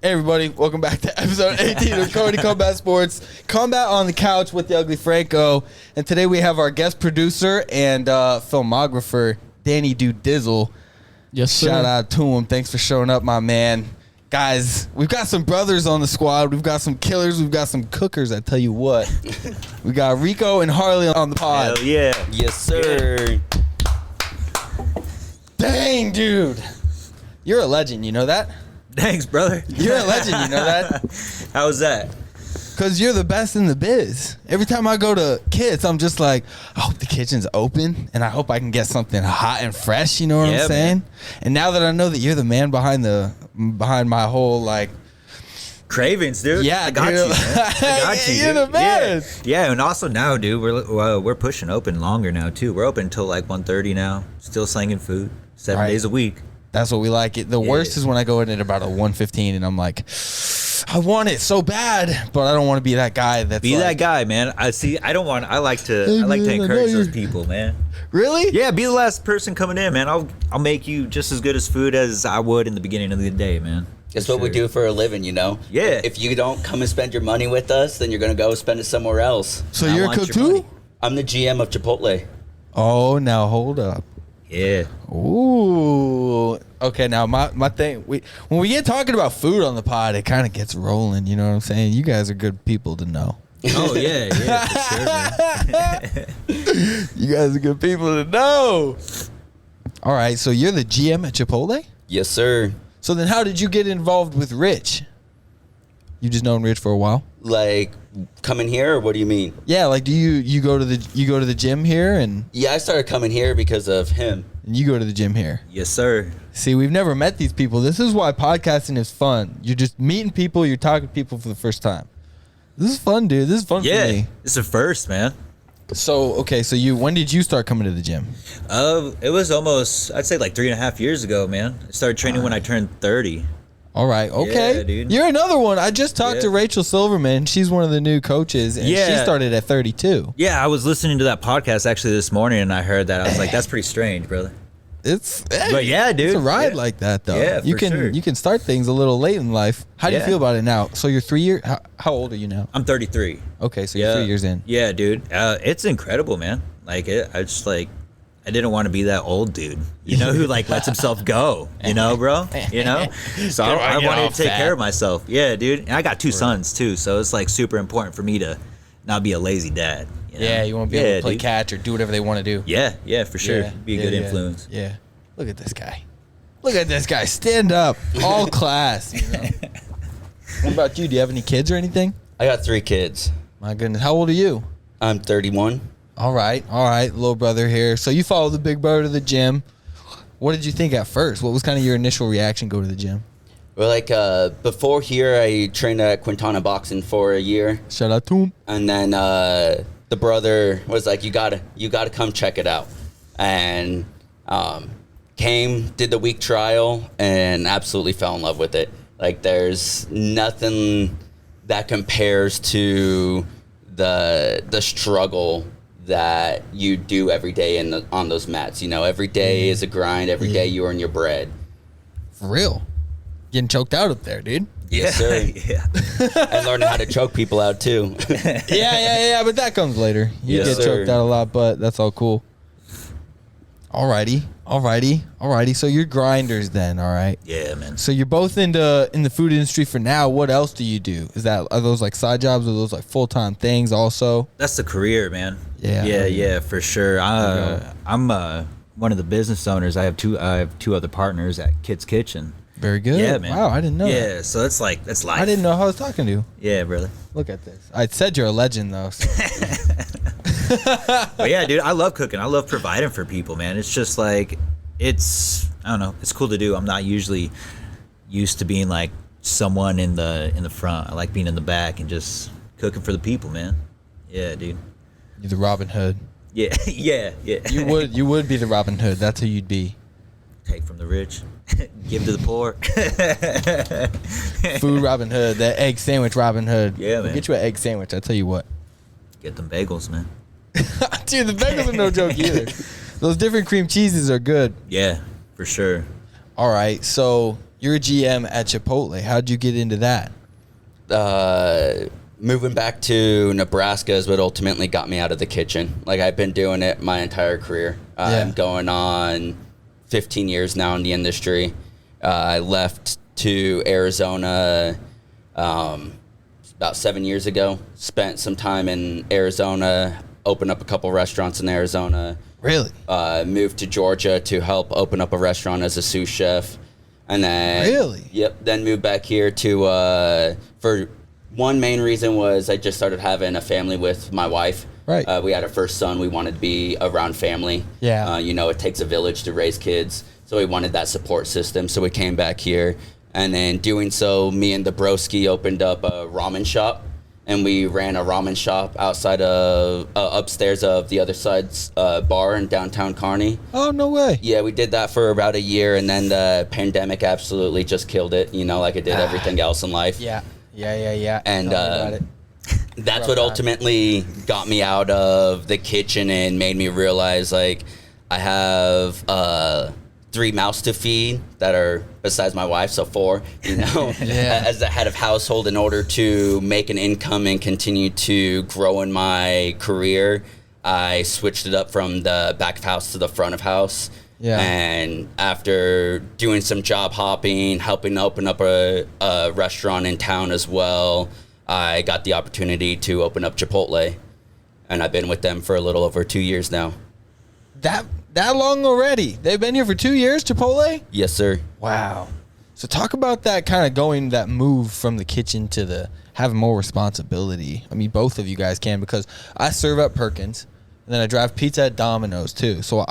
Hey everybody, welcome back to episode 18 of Kearney Combat Sports. Combat on the couch with the Uglee Franco. And today we have our guest producer and filmographer, Danny Dizzle. Yes, sir. Shout out to him. Thanks for showing up, my man. Guys, we've got some brothers on the squad. We've got some killers. We've got some cookers, I tell you what. We got Rico and Harley on the pod. Hell yeah. Yes, sir. Dang, dude. You're a legend, you know that? Thanks, brother. You're a legend, you know that? How's that? Because you're the best in the biz. Every time I go to Kids, I'm just like, I hope the kitchen's open, and I hope I can get something hot and fresh, you know what I'm saying? Man. And now that I know that you're the man behind my whole, like... cravings, dude. Yeah, I got dude. you, man. I got you, You're dude. the man. Yeah, and also now, dude, we're pushing open longer now, too. We're open until like 1:30 now. Still slinging food 7 days a week. That's what we like. The worst is when I go in at about a 1:15 and I'm like, I want it so bad, but I don't want to be that guy that's that guy, man. I like to encourage those people, man. Really? Yeah, be the last person coming in, man. I'll make you just as good as food as I would in the beginning of the day, man. It's what we do for a living, you know? Yeah. If you don't come and spend your money with us, then you're going to go spend it somewhere else. So you're a cook too? I'm the GM of Chipotle. Oh, now hold up. Yeah. Ooh. Okay, now my thing, when we get talking about food on the pod, it kind of gets rolling, you know what I'm saying? You guys are good people to know. Oh, yeah, for sure, man. You guys are good people to know. All right, so you're the GM at Chipotle? Yes, sir. So then how did you get involved with Rich? You just known Rich for a while? Like coming here, or what do you mean? Yeah, like do you go to the gym here and Yeah, I started coming here because of him. you go to the gym here? Yes, sir. See, we've never met these people. This is why podcasting is fun. You're just meeting people, you're talking to people for the first time. This is fun, dude. This is fun for me. It's a first, man. So, okay, so when did you start coming to the gym? It was almost, I'd say like 3.5 years ago, man. I started training when I turned 30. All right, okay. Yeah, dude. You're another one. I just talked to Rachel Silverman. She's one of the new coaches, and she started at 32. Yeah, I was listening to that podcast actually this morning, and I heard that. I was like, that's pretty strange, brother. But yeah, dude. It's a ride like that, though. Yeah, you can start things a little late in life. How do you feel about it now? So you're 3 years. How old are you now? I'm 33. Okay, so you're 3 years in. Yeah, dude. It's incredible, man. Like, I didn't want to be that old dude, you know, who like lets himself go, you know, bro, you know? So I wanted to take care of myself. Yeah, dude. And I got two sons too. So it's like super important for me to not be a lazy dad. You know? Yeah, you want to be able to play catch or do whatever they want to do. Yeah, for sure. Be a good influence. Yeah. Look at this guy. Look at this guy. Stand up. All class. You know? What about you? Do you have any kids or anything? I got 3 kids. My goodness. How old are you? I'm 31. All right, little brother here. So you follow the big brother to the gym. What did you think at first? What was kind of your initial reaction go to the gym? Well, like before here, I trained at Quintana Boxing for a year. Shout out to him. And then the brother was like, you gotta come check it out. And came, did the week trial, and absolutely fell in love with it. Like there's nothing that compares to the struggle that you do every day on those mats. You know, every day is a grind. Every day you earn your bread. For real. Getting choked out up there, dude. Yes, sir. Yeah. And learning how to choke people out, too. Yeah, but that comes later. You get choked out a lot, but that's all cool. Alrighty. So you're grinders then, all right? Yeah, man. So you're both in the food industry for now. What else do you do? Are those like side jobs or those like full-time things also? That's the career, man. Yeah, for sure. I'm one of the business owners. I have two other partners at Kid's Kitchen. Very good. Yeah, man. Wow, I didn't know that. Yeah, so that's life. I didn't know who I was talking to. Yeah, brother. Look at this. I said you're a legend, though. So. But yeah, dude, I love cooking. I love providing for people, man. It's just like, I don't know, it's cool to do. I'm not usually used to being like someone in the front. I like being in the back and just cooking for the people, man. Yeah, dude. You're the Robin Hood. Yeah. You would be the Robin Hood. That's who you'd be. Take from the rich, give to the poor. Food Robin Hood, that egg sandwich Robin Hood. Yeah, man. We'll get you an egg sandwich, I tell you what. Get them bagels, man. Dude, the bagels are no joke either. Those different cream cheeses are good. Yeah, for sure. All right, so you're a GM at Chipotle. How'd you get into that? Moving back to Nebraska is what ultimately got me out of the kitchen. Like, I've been doing it my entire career. I'm going on 15 years now in the industry. I left to Arizona about 7 years ago. Spent some time in Arizona, opened up a couple restaurants in Arizona. Really? Moved to Georgia to help open up a restaurant as a sous chef. And then... Really? Yep. Then moved back here to... for one main reason was I just started having a family with my wife. Right. We had our first son. We wanted to be around family. Yeah. It takes a village to raise kids. So we wanted that support system. So we came back here. And then doing so, me and the broski opened up a ramen shop. And we ran a ramen shop outside of, upstairs of the other side's bar in downtown Kearney. Oh, no way. Yeah, we did that for about a year. And then the pandemic absolutely just killed it, like it did everything else in life. Yeah. And Tell me about it. that's what ultimately got me out of the kitchen and made me realize, like, I have 3 mouths to feed that are besides my wife, so 4, as the head of household. In order to make an income and continue to grow in my career, I switched it up from the back of house to the front of house. Yeah. And after doing some job hopping, helping open up a restaurant in town as well, I got the opportunity to open up Chipotle. And I've been with them for a little over 2 years now. That long already? They've been here for 2 years, Chipotle? Yes, sir. Wow. So talk about that kind of that move from the kitchen to the having more responsibility. I mean, both of you guys can, because I serve at Perkins. And then I drive pizza at Domino's too. So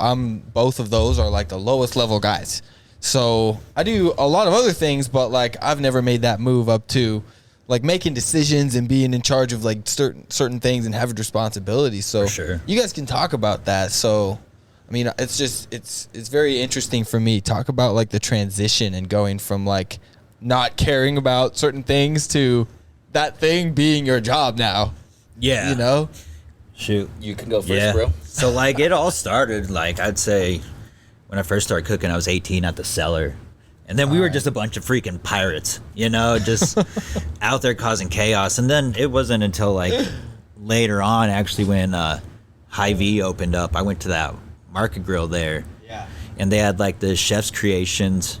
both of those are like the lowest level guys. So I do a lot of other things, but like I've never made that move up to like making decisions and being in charge of like certain things and having responsibility. So for sure. You guys can talk about that. So I mean, it's very interesting for me. Talk about like the transition and going from like not caring about certain things to that thing being your job now. Yeah. Shoot. You can go first, bro. So, like, it all started, like, I'd say when I first started cooking, I was 18 at the cellar. And then we were just a bunch of freaking pirates, just out there causing chaos. And then it wasn't until, like, later on, actually, when Hy-Vee opened up, I went to that market grill there. Yeah. And they had, like, the Chef's Creations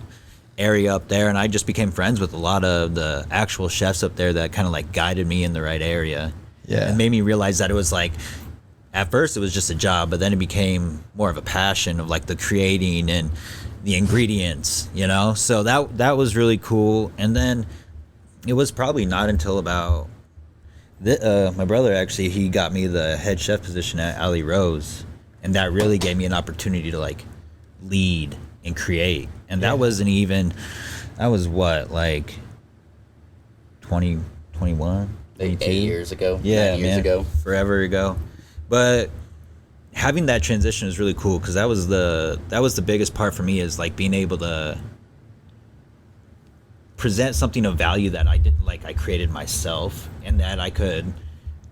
area up there. And I just became friends with a lot of the actual chefs up there that kind of, like, guided me in the right area. Yeah. It made me realize that it was like, at first it was just a job, but then it became more of a passion of like the creating and the ingredients, So that was really cool. And then it was probably not until about my brother, actually, he got me the head chef position at Alley Rose, and that really gave me an opportunity to like lead and create. And that wasn't even, that was what, like 2021? 8 years ago. Yeah, 9 years ago. Forever ago. But having that transition is really cool, because that was the biggest part for me, is like being able to present something of value that I didn't like, I created myself, and that I could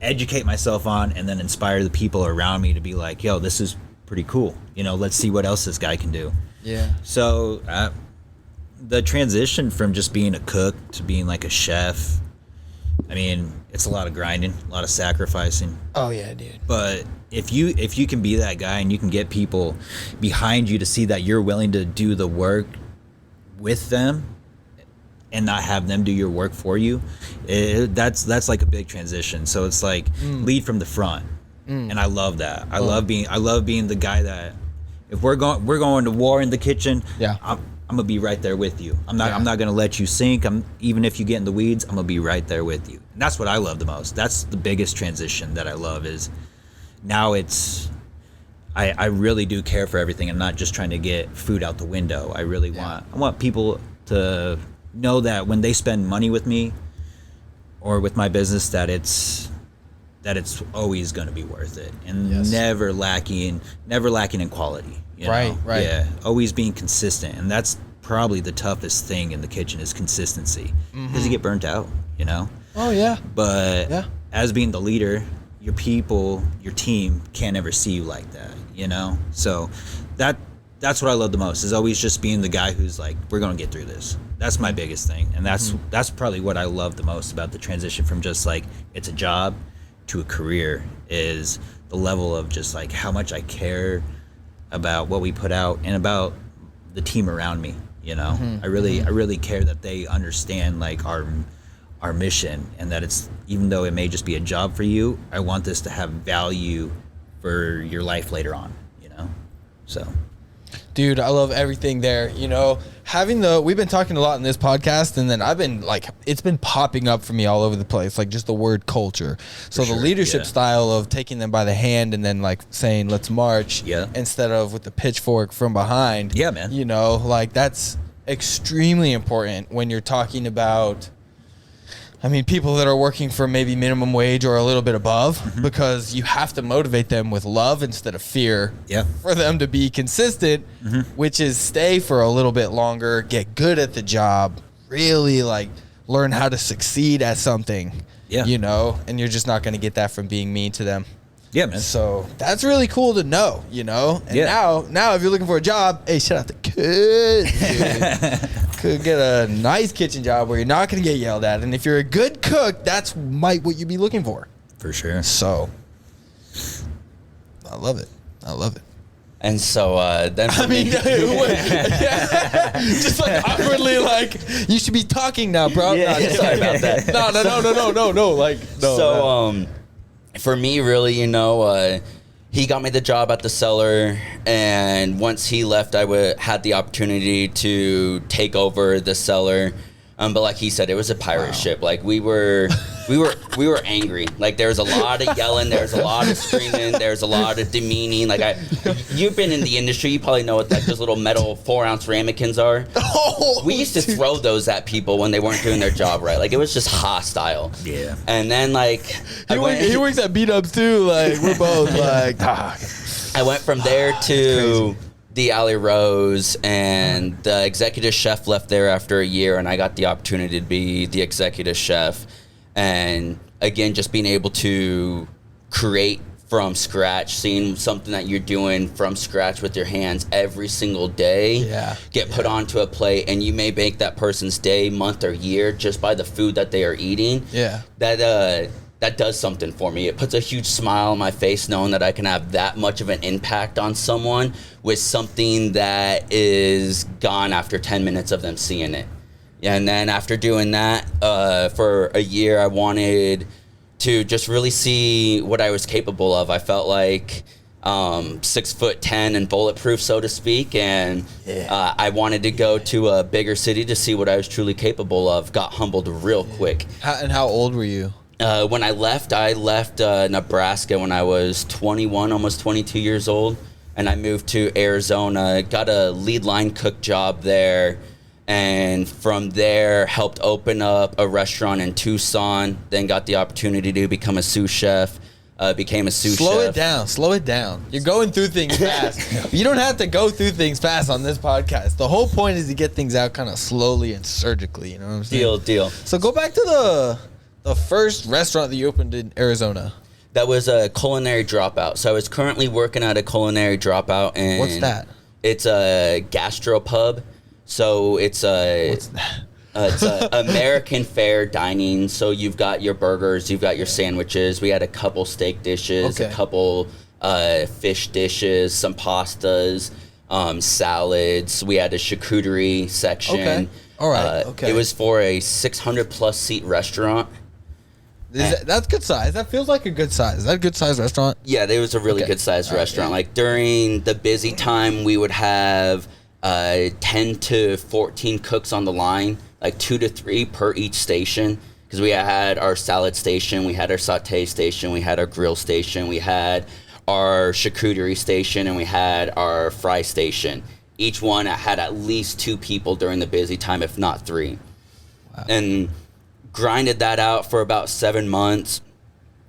educate myself on, and then inspire the people around me to be like, yo, this is pretty cool. Let's see what else this guy can do. Yeah. So the transition from just being a cook to being like a chef, I mean, it's a lot of grinding, a lot of sacrificing. Oh yeah, dude. But if you can be that guy and you can get people behind you to see that you're willing to do the work with them and not have them do your work for you, that's like a big transition. So it's like lead from the front, and I love that. I love being the guy that if we're going to war in the kitchen, I'm gonna be right there with you. I'm not gonna let you sink. Even if you get in the weeds, I'm gonna be right there with you. And that's what I love the most. That's the biggest transition that I love, is now I really do care for everything. I'm not just trying to get food out the window. I want people to know that when they spend money with me or with my business, that it's always gonna be worth it, and never lacking in quality. Right. Yeah, always being consistent, and that's probably the toughest thing in the kitchen, is consistency, because you get burnt out, Oh yeah. But as being the leader, your people, your team can't ever see you like that, So that's what I love the most, is always just being the guy who's like, we're gonna get through this. That's my biggest thing, and that's probably what I love the most about the transition from just like it's a job to a career, is the level of just like how much I care about what we put out and about the team around me. You know, I really care that they understand like our mission, and that it's, even though it may just be a job for you, I want this to have value for your life later on. You know, so. Dude, I love everything there. You know, we've been talking a lot in this podcast, and then I've been like, it's been popping up for me all over the place, like just the word culture. So the leadership style of taking them by the hand and then like saying, let's march, instead of with the pitchfork from behind. Yeah, man. You know, like that's extremely important when you're talking about, I mean, people that are working for maybe minimum wage or a little bit above, because you have to motivate them with love instead of fear for them to be consistent, which is stay for a little bit longer, get good at the job, really like learn how to succeed at something, you know, and you're just not going to get that from being mean to them. Yeah, man. So that's really cool to know, you know. And now if you're looking for a job, hey, shout out to Could. Could get a nice kitchen job where you're not going to get yelled at. And if you're a good cook, that's what you'd be looking for. For sure. So I love it. And so then for me, just like awkwardly, like you should be talking now, bro. Sorry about that. No. Like no. So for me, really, you know, he got me the job at the cellar, and once he left, I had the opportunity to take over the cellar. But like he said, it was a pirate ship. Like we were angry. Like there was a lot of yelling, there was a lot of screaming, there was a lot of demeaning. Like you've been in the industry, you probably know what like those little metal 4-ounce ramekins are. We used to throw those at people when they weren't doing their job right. Like it was just hostile. Yeah. And then like he works at beat ups too. Like we're both like. I went from there to the Alley Rose, and the executive chef left there after a year, and I got the opportunity to be the executive chef. And again, just being able to create from scratch, seeing something that you're doing from scratch with your hands every single day get put onto a plate, and you may make that person's day, month, or year just by the food that they are eating. That does something for me. It puts a huge smile on my face knowing that I can have that much of an impact on someone with something that is gone after 10 minutes of them seeing it. And then after doing that for a year, I wanted to just really see what I was capable of. I felt like 6'10" and bulletproof, so to speak, and I wanted to go to a bigger city to see what I was truly capable of. Got humbled real quick. How old were you? When I left Nebraska when I was 21, almost 22 years old, and I moved to Arizona, got a lead line cook job there, and from there helped open up a restaurant in Tucson, then got the opportunity to become a sous chef, became a sous chef. Slow it down. You're going through things fast. You don't have to go through things fast on this podcast. The whole point is to get things out kind of slowly and surgically, you know what I'm saying? Deal. So go back to the first restaurant that you opened in Arizona. That was a Culinary Dropout. So I was currently working at a Culinary Dropout. And what's that? It's a gastropub. So it's what's that? It's American fare dining. So you've got your burgers, you've got your sandwiches. We had a couple steak dishes, a couple fish dishes, some pastas, salads. We had a charcuterie section. Okay. All right. It was for a 600+ seat restaurant. That's good size. That feels like a good size. Is that a good size restaurant? Yeah, it was a really good size restaurant. Like during the busy time, we would have 10 to 14 cooks on the line, like 2 to 3 per each station. Because we had our salad station, we had our saute station, we had our grill station, we had our charcuterie station, and we had our fry station. Each one had at least 2 people during the busy time, if not 3. Wow. And grinded that out for about 7 months.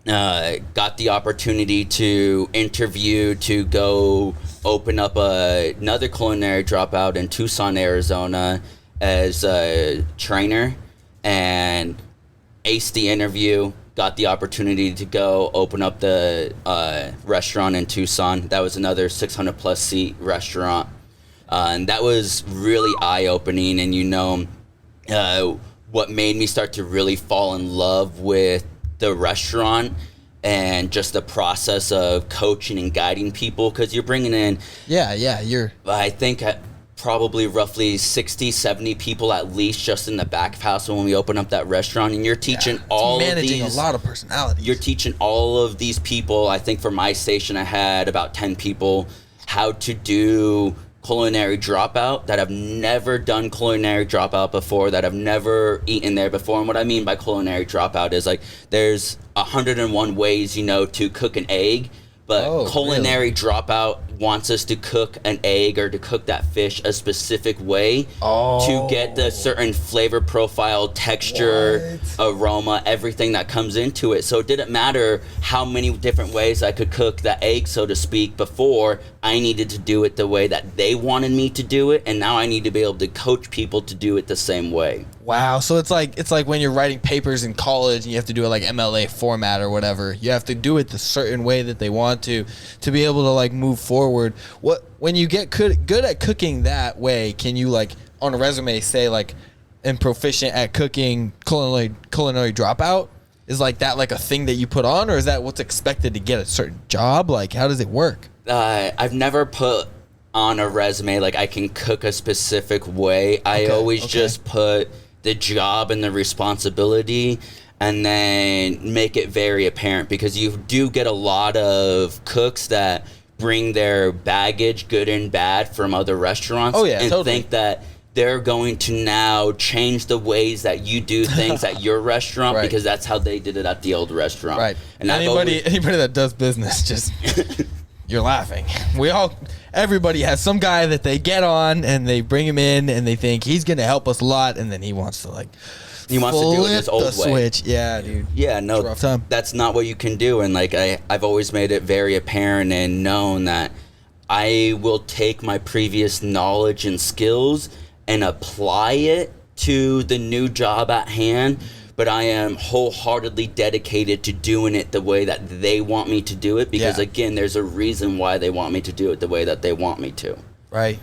Got the opportunity to interview to go open up another Culinary Dropout in Tucson, Arizona as a trainer, and aced the interview. Got the opportunity to go open up the restaurant in Tucson. That was another 600+ seat restaurant. And that was really eye-opening. And, you know, what made me start to really fall in love with the restaurant and just the process of coaching and guiding people, because you're bringing in I think probably roughly 60, 70 people at least just in the back of house when we open up that restaurant, and you're teaching managing a lot of personalities. You're teaching all of these people. I think for my station I had about 10 people how to do culinary dropout that have never done culinary dropout before, that have never eaten there before. And what I mean by culinary dropout is like there's 101 ways, to cook an egg, but culinary dropout wants us to cook an egg or to cook that fish a specific way to get the certain flavor profile, texture, aroma, everything that comes into it. So it didn't matter how many different ways I could cook that egg, so to speak, before. I needed to do it the way that they wanted me to do it, and now I need to be able to coach people to do it the same way. Wow, so it's like when you're writing papers in college and you have to do it like MLA format or whatever. You have to do it the certain way that they want to be able to like move forward. When you get good at cooking that way, can you like on a resume say like I'm proficient at cooking culinary dropout? Is like that like a thing that you put on, or is that what's expected to get a certain job? Like how does it work? I've never put on a resume like I can cook a specific way. I always just put the job and the responsibility, and then make it very apparent, because you do get a lot of cooks that bring their baggage, good and bad, from other restaurants think that they're going to now change the ways that you do things at your restaurant because that's how they did it at the old restaurant. Right. And anybody that does business, just you're laughing. Everybody has some guy that they get on and they bring him in and they think he's going to help us a lot, and then he wants to do it his old way. Switch. Yeah, dude. Yeah, no, it's a rough time. That's not what you can do. And like I've always made it very apparent and known that I will take my previous knowledge and skills and apply it to the new job at hand, but I am wholeheartedly dedicated to doing it the way that they want me to do it, because again, there's a reason why they want me to do it the way that they want me to. Right.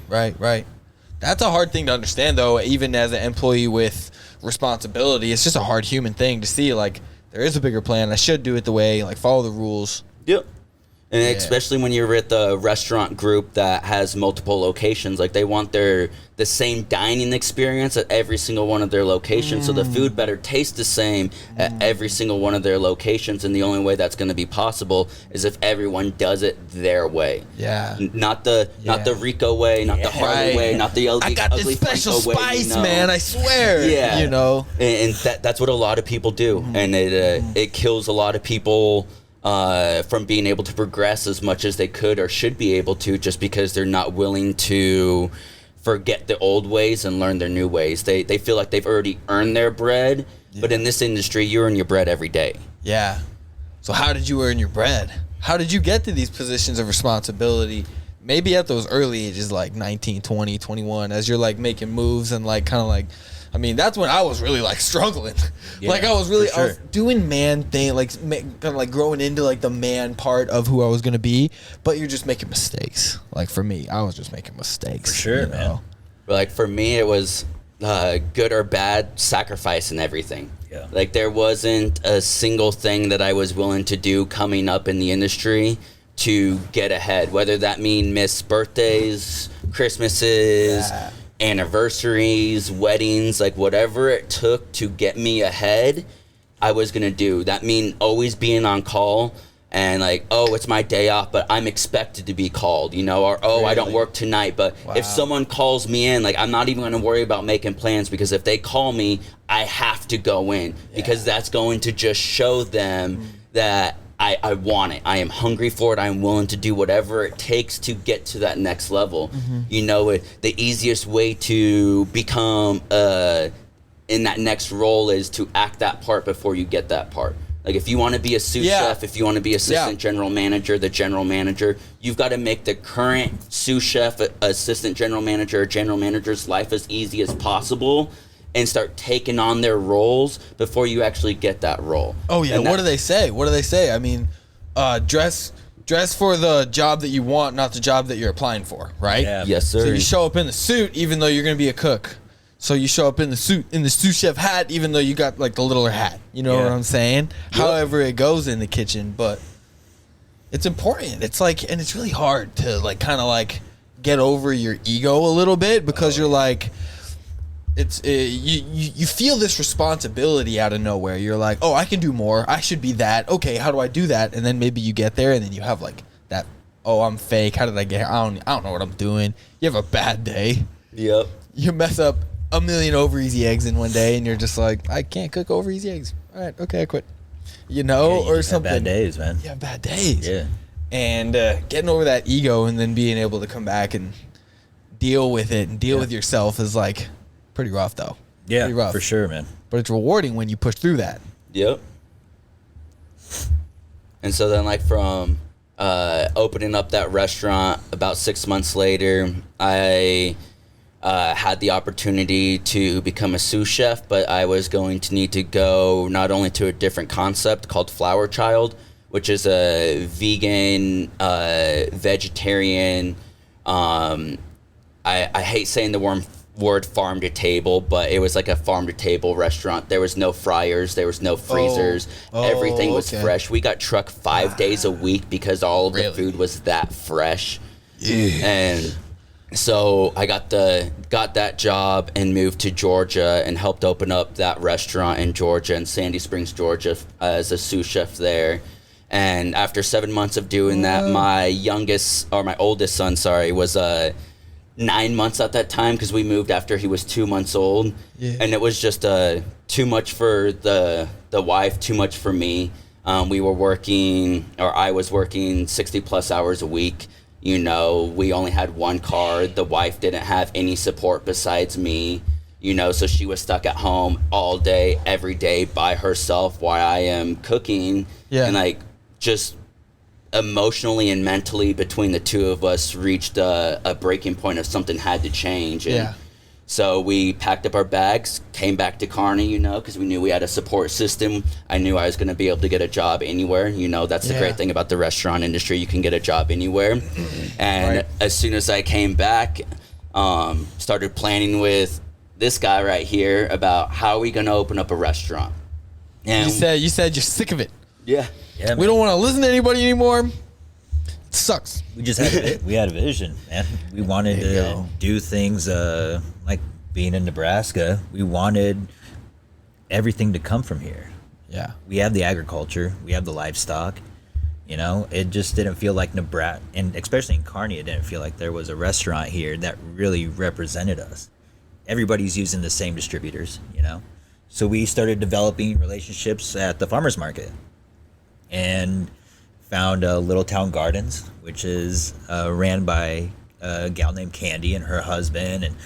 That's a hard thing to understand, though, even as an employee with responsibility. It's just a hard human thing to see, like, there is a bigger plan. I should do it the way, like, follow the rules. Yep. And especially when you're with a restaurant group that has multiple locations, like they want the same dining experience at every single one of their locations. So the food better taste the same at every single one of their locations. And the only way that's going to be possible is if everyone does it their way. Yeah. Not the Rico way, not the Harley way, not the Uglee Franco way. I got this special spice, man. I swear. Yeah. And that's what a lot of people do. And it kills a lot of people from being able to progress as much as they could or should be able to, just because they're not willing to forget the old ways and learn their new ways. They feel like they've already earned their bread, but in this industry, you earn your bread every day. Yeah. So how did you earn your bread? How did you get to these positions of responsibility? Maybe at those early ages, like 19, 20, 21, as you're like making moves and like kind of like, I mean, that's when I was really like struggling. Like I was doing man thing, like kind of like growing into like the man part of who I was going to be, but you're just making mistakes. Like for me, I was just making mistakes. For sure, man. But like for me, it was good or bad sacrifice and everything. Yeah. Like there wasn't a single thing that I was willing to do coming up in the industry to get ahead, whether that mean miss birthdays, Christmases, anniversaries, weddings, like whatever it took to get me ahead, I was gonna do. That mean always being on call and like, oh, it's my day off, but I'm expected to be called, or oh, I don't work tonight. But if someone calls me in, like I'm not even gonna worry about making plans, because if they call me, I have to go in, because that's going to just show them that I want it. I am hungry for it. I am willing to do whatever it takes to get to that next level. The easiest way to become in that next role is to act that part before you get that part. Like if you want to be a sous chef, if you want to be assistant general manager, the general manager, you've got to make the current sous chef, assistant general manager, or general manager's life as easy as possible, and start taking on their roles before you actually get that role. Oh yeah, what do they say? I mean, dress for the job that you want, not the job that you're applying for, right? Yeah. Yes, sir. So you show up in the suit even though you're going to be a cook. So you show up in the sous chef hat, even though you got like the littler hat. You know what I'm saying? Yep. However it goes in the kitchen, but it's important. It's like, and it's really hard to like kind of like get over your ego a little bit because you're like, you feel this responsibility out of nowhere. You're like, oh, I can do more. I should be that. Okay, how do I do that? And then maybe you get there, and then you have like that. Oh, I'm fake. How did I get here? I don't know what I'm doing. You have a bad day. Yep. You mess up a million over easy eggs in one day, and you're just like, I can't cook over easy eggs. All right, okay, I quit. You know, or something. Have bad days, man. Yeah, bad days. Yeah. And getting over that ego and then being able to come back and deal with it and deal with yourself is like pretty rough, though. Yeah, pretty rough. For sure, man. But it's rewarding when you push through that. Yep. And so then, like, from opening up that restaurant about 6 months later, I had the opportunity to become a sous chef, but I was going to need to go not only to a different concept called Flower Child, which is a vegan, vegetarian, I hate saying the word farm to table, but it was like a farm to table restaurant. There was no fryers, there was no freezers. Everything was fresh. We got trucked 5 days a week because all of the food was that fresh. Yeah. And so I got that job and moved to Georgia and helped open up that restaurant in Georgia, in Sandy Springs, Georgia, as a sous chef there. And after 7 months of doing that, my oldest son, was 9 months at that time, because we moved after he was 2 months old. Yeah. And it was just too much for the wife, too much for me. I was working 60 plus hours a week. You know, we only had one car. The wife didn't have any support besides me. You know, so she was stuck at home all day, every day by herself while I am cooking. Yeah. And like, just emotionally and mentally between the two of us reached a breaking point of something had to change. And so we packed up our bags, came back to Kearney, you know, because we knew we had a support system. I knew I was going to be able to get a job anywhere. You know, that's the great thing about the restaurant industry. You can get a job anywhere. And as soon as I came back, started planning with this guy right here about how are we going to open up a restaurant. And you said you're sick of it. Yeah. Yeah, we don't want to listen to anybody anymore. It sucks. We just had a vision, man. We wanted to do things like being in Nebraska. We wanted everything to come from here. Yeah. We have the agriculture. We have the livestock. You know, it just didn't feel like Nebraska, and especially in Kearney, it didn't feel like there was a restaurant here that really represented us. Everybody's using the same distributors, you know. So we started developing relationships at the farmers market. And found Little Town Gardens, which is ran by a gal named Candy and her husband and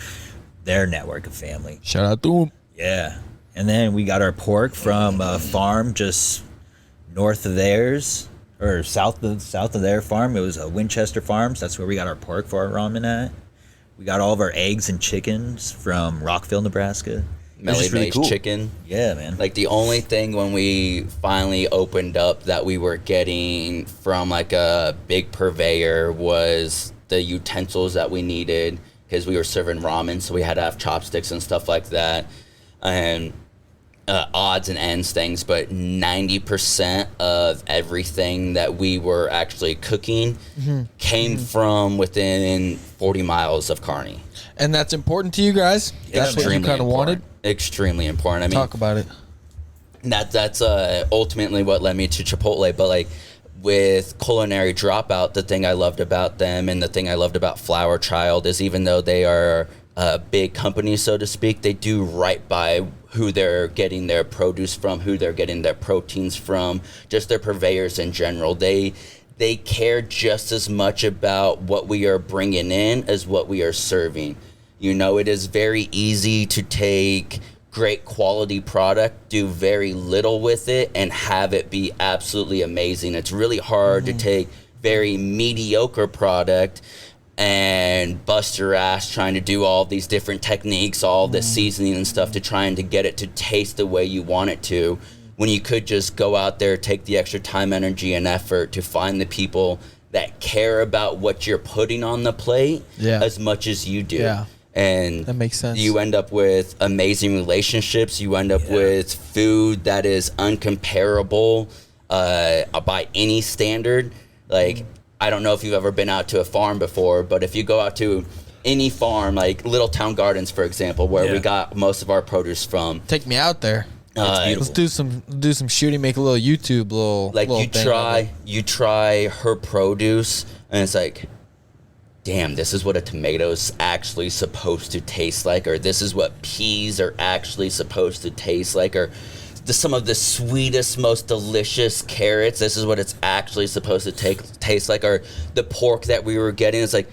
their network of family. Shout out to them. Yeah. And then we got our pork from a farm just north of theirs, or south of their farm. It was Winchester Farms. That's where we got our pork for our ramen at. We got all of our eggs and chickens from Rockville, Nebraska. Melly really cool. Chicken. Yeah, man. Like, the only thing when we finally opened up that we were getting from like a big purveyor was the utensils that we needed, because we were serving ramen, so we had to have chopsticks and stuff like that, and odds and ends things. But 90% of everything that we were actually cooking came from within 40 miles of Kearney. And that's important to you guys? That's what you kind of wanted? Extremely important. I mean, talk about it. That's ultimately what led me to Chipotle. But like with Culinary Dropout, the thing I loved about them and the thing I loved about Flower Child is, even though they are a big company, so to speak, they do right by who they're getting their produce from, who they're getting their proteins from, just their purveyors in general. They care just as much about what we are bringing in as what we are serving. You know, it is very easy to take great quality product, do very little with it, and have it be absolutely amazing. It's really hard to take very mediocre product and bust your ass trying to do all these different techniques, all this seasoning and stuff to trying to get it to taste the way you want it to, when you could just go out there, take the extra time, energy, and effort to find the people that care about what you're putting on the plate as much as you do. Yeah. And that makes sense. You end up with amazing relationships. You end up with food that is uncomparable by any standard. Like, I don't know if you've ever been out to a farm before, but if you go out to any farm, like Little Town Gardens, for example, where we got most of our produce from. Take me out there. Let's do some shooting, make a little YouTube like little you try her produce, and it's like, damn, this is what a tomato's actually supposed to taste like, or this is what peas are actually supposed to taste like, or some of the sweetest, most delicious carrots, this is what it's actually supposed to taste like, or the pork that we were getting, it's like,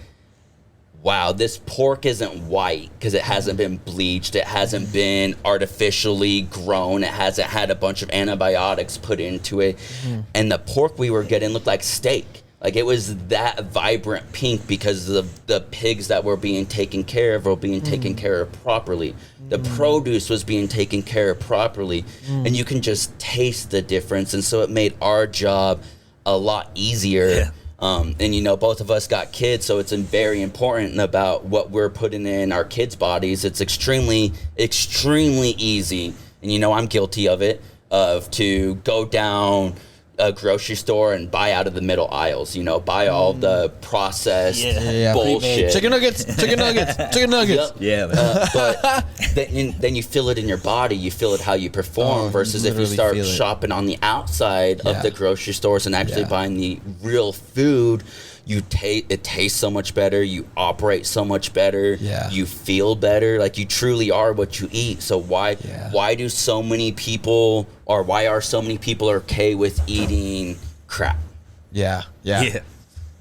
wow, this pork isn't white because it hasn't been bleached, it hasn't been artificially grown, it hasn't had a bunch of antibiotics put into it, and the pork we were getting looked like steak. Like, it was that vibrant pink because of the pigs that were being taken care of were being taken care of properly. The produce was being taken care of properly, and you can just taste the difference, and so it made our job a lot easier. Yeah. And, you know, both of us got kids, so it's very important about what we're putting in our kids' bodies. It's extremely, extremely easy, and, you know, I'm guilty of it, to go down a grocery store and buy out of the middle aisles, you know, buy all the processed bullshit. Chicken nuggets. Yep. Yeah, man. But then you feel it in your body. You feel it how you perform versus if you start shopping on the outside of the grocery stores and actually buying the real food. It tastes so much better. You operate so much better. Yeah. You feel better. Like, you truly are what you eat. So why are so many people okay with eating crap? Yeah.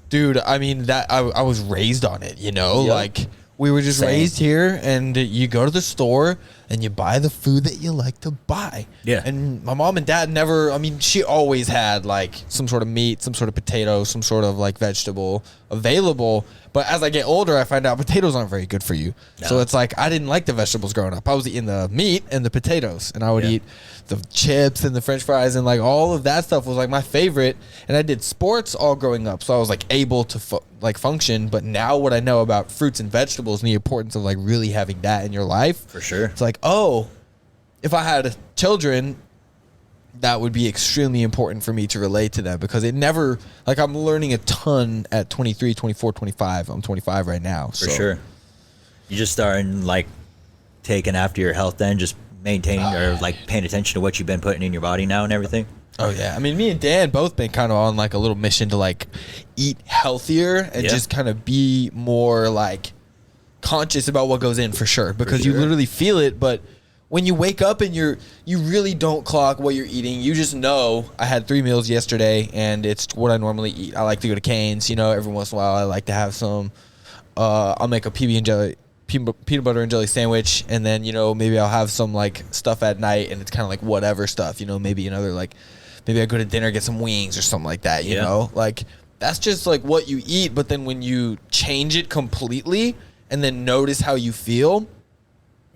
Dude, I mean, that I was raised on it, you know? Yep. Like, we were just raised here, and you go to the store and you buy the food that you like to buy. Yeah. And my mom and dad never, I mean, she always had like some sort of meat, some sort of potato, some sort of like vegetable available. But as I get older, I find out potatoes aren't very good for you. No. So it's like, I didn't like the vegetables growing up. I was eating the meat and the potatoes, and I would eat the chips and the French fries, and like all of that stuff was like my favorite. And I did sports all growing up, so I was like able to function. But now what I know about fruits and vegetables and the importance of like really having that in your life, for sure, it's like, oh, if I had children, that would be extremely important for me to relate to them, because it never, like, I'm learning a ton at 23, 24, 25. I'm 25 right now. For sure. You just starting like taking after your health then, just maintaining or like paying attention to what you've been putting in your body now and everything. Oh yeah. I mean, me and Dan both been kind of on like a little mission to like eat healthier and just kind of be more like conscious about what goes in, for sure, because you literally feel it. But when you wake up and you really don't clock what you're eating, you just know, I had 3 meals yesterday and it's what I normally eat. I like to go to Cane's, you know, every once in a while I like to have some, I'll make a peanut butter and jelly sandwich, and then, you know, maybe I'll have some like stuff at night, and it's kind of like whatever stuff, you know, maybe another, like, maybe I go to dinner, get some wings or something like that, you know, like that's just like what you eat. But then when you change it completely and then notice how you feel,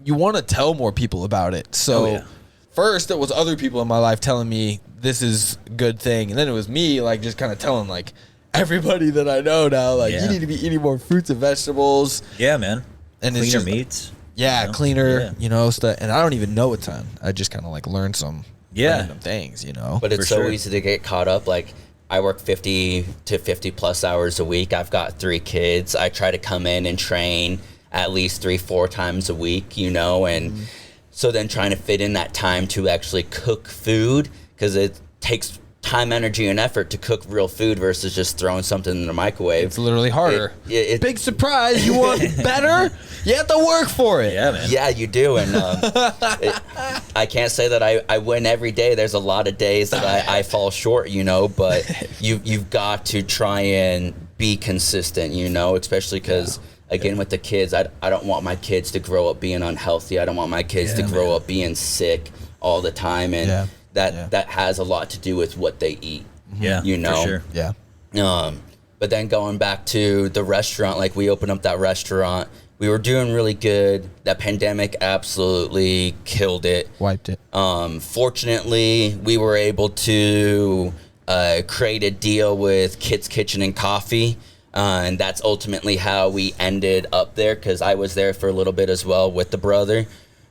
you want to tell more people about it. So first it was other people in my life telling me this is a good thing, and then it was me like just kind of telling like everybody that I know now, like, you need to be eating more fruits and vegetables. Yeah, man. And cleaner it's just, meats. Yeah, you know? cleaner, you know, stuff. And I don't even know a ton. I just kind of like learned some random things, you know. But it's so easy to get caught up. Like, I work 50 to 50 plus hours a week. I've got 3 kids. I try to come in and train at least 3-4 times a week, you know, and so then trying to fit in that time to actually cook food, because it takes time, energy, and effort to cook real food versus just throwing something in the microwave. It's literally harder. Big surprise. You want better? You have to work for it. Yeah, man. Yeah, you do. And I can't say that I win every day. There's a lot of days that I fall short, you know, but you've got to try and be consistent, you know, especially because again, with the kids, I don't want my kids to grow up being unhealthy. I don't want my kids to grow up being sick all the time, and that has a lot to do with what they eat. Yeah, you know. For sure. Yeah. But then going back to the restaurant, like, we opened up that restaurant. We were doing really good. That pandemic absolutely killed it. Wiped it. Fortunately, we were able to create a deal with Kit's Kitchen and Coffee. And that's ultimately how we ended up there, because I was there for a little bit as well with the brother.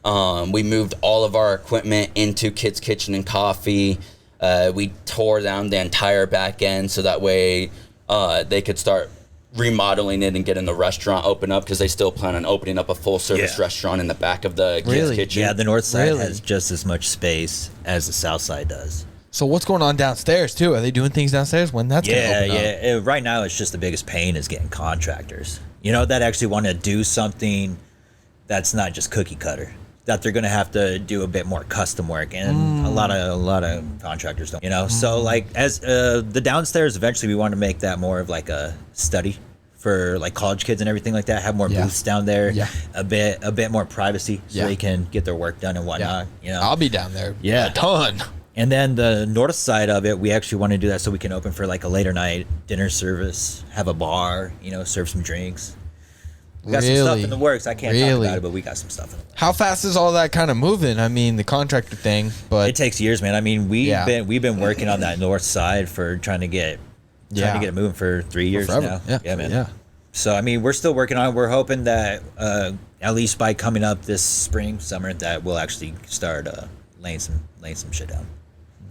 We moved all of our equipment into Kids Kitchen and Coffee. We tore down the entire back end so that way they could start remodeling it and getting the restaurant open up, because they still plan on opening up a full service restaurant in the back of the Kids Kitchen. Yeah, the north side has just as much space as the south side does. So what's going on downstairs too? Are they doing things downstairs? When that's gonna open up? Yeah. Right now, it's just the biggest pain is getting contractors. That actually want to do something that's not just cookie cutter. That they're gonna have to do a bit more custom work, and a lot of contractors don't. So like as the downstairs, eventually we want to make that more of like a study for like college kids and everything like that. Have more booths down there, a bit more privacy, so they can get their work done and whatnot. I'll be down there, a ton. And then the north side of it, we actually want to do that so we can open for like a later night dinner service, have a bar, serve some drinks. We got some stuff in the works. I can't talk about it, but we got some stuff in the works. How fast is all that kind of moving? I mean, the contractor thing, but it takes years, man. I mean, we've been working on that north side for trying to get it moving for 3 years now. Yeah, man. Yeah. So I mean, we're still working on it. We're hoping that at least by coming up this spring, summer, that we'll actually start laying some shit down.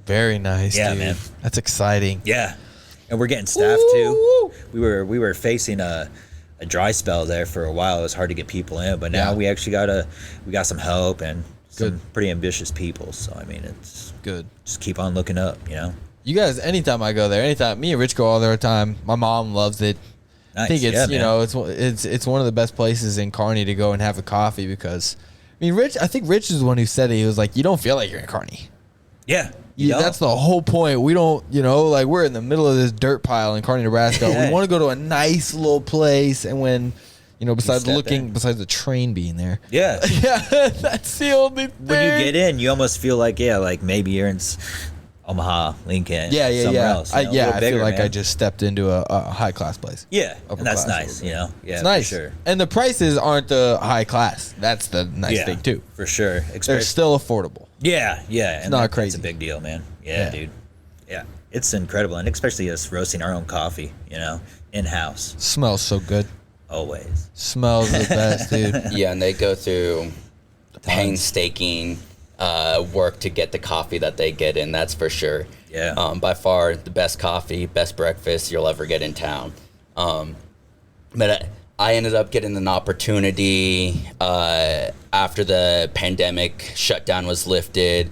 Very nice, dude. Man. That's exciting. Yeah, and we're getting staff too. We were facing a dry spell there for a while. It was hard to get people in, but now we actually got some help and some pretty ambitious people. So I mean, it's good. Just keep on looking up, You guys, anytime I go there, me and Rich go all the time. My mom loves it. Nice. I think it's it's one of the best places in Kearney to go and have a coffee, because I think Rich is the one who said it. He was like, you don't feel like you're in Kearney. Yeah. That's the whole point. We don't, like we're in the middle of this dirt pile in Kearney, Nebraska. We want to go to a nice little place, and when, besides the train being there. Yeah. That's the only thing. When you get in, you almost feel like, like maybe you're in Omaha, Lincoln, somewhere else. I feel like I just stepped into a high class place. Yeah, and that's nice, Yeah, it's nice. For sure. And the prices aren't the high class. That's the nice thing too. For sure. They're still affordable. Yeah. It's not crazy. It's a big deal, man. Yeah, dude. Yeah, it's incredible, and especially us roasting our own coffee, in house. Smells so good. Always. Smells the best, dude. Yeah, and they go through painstaking work to get the coffee that they get in, that's for sure. Yeah. By far the best coffee, best breakfast you'll ever get in town. But I ended up getting an opportunity after the pandemic shutdown was lifted.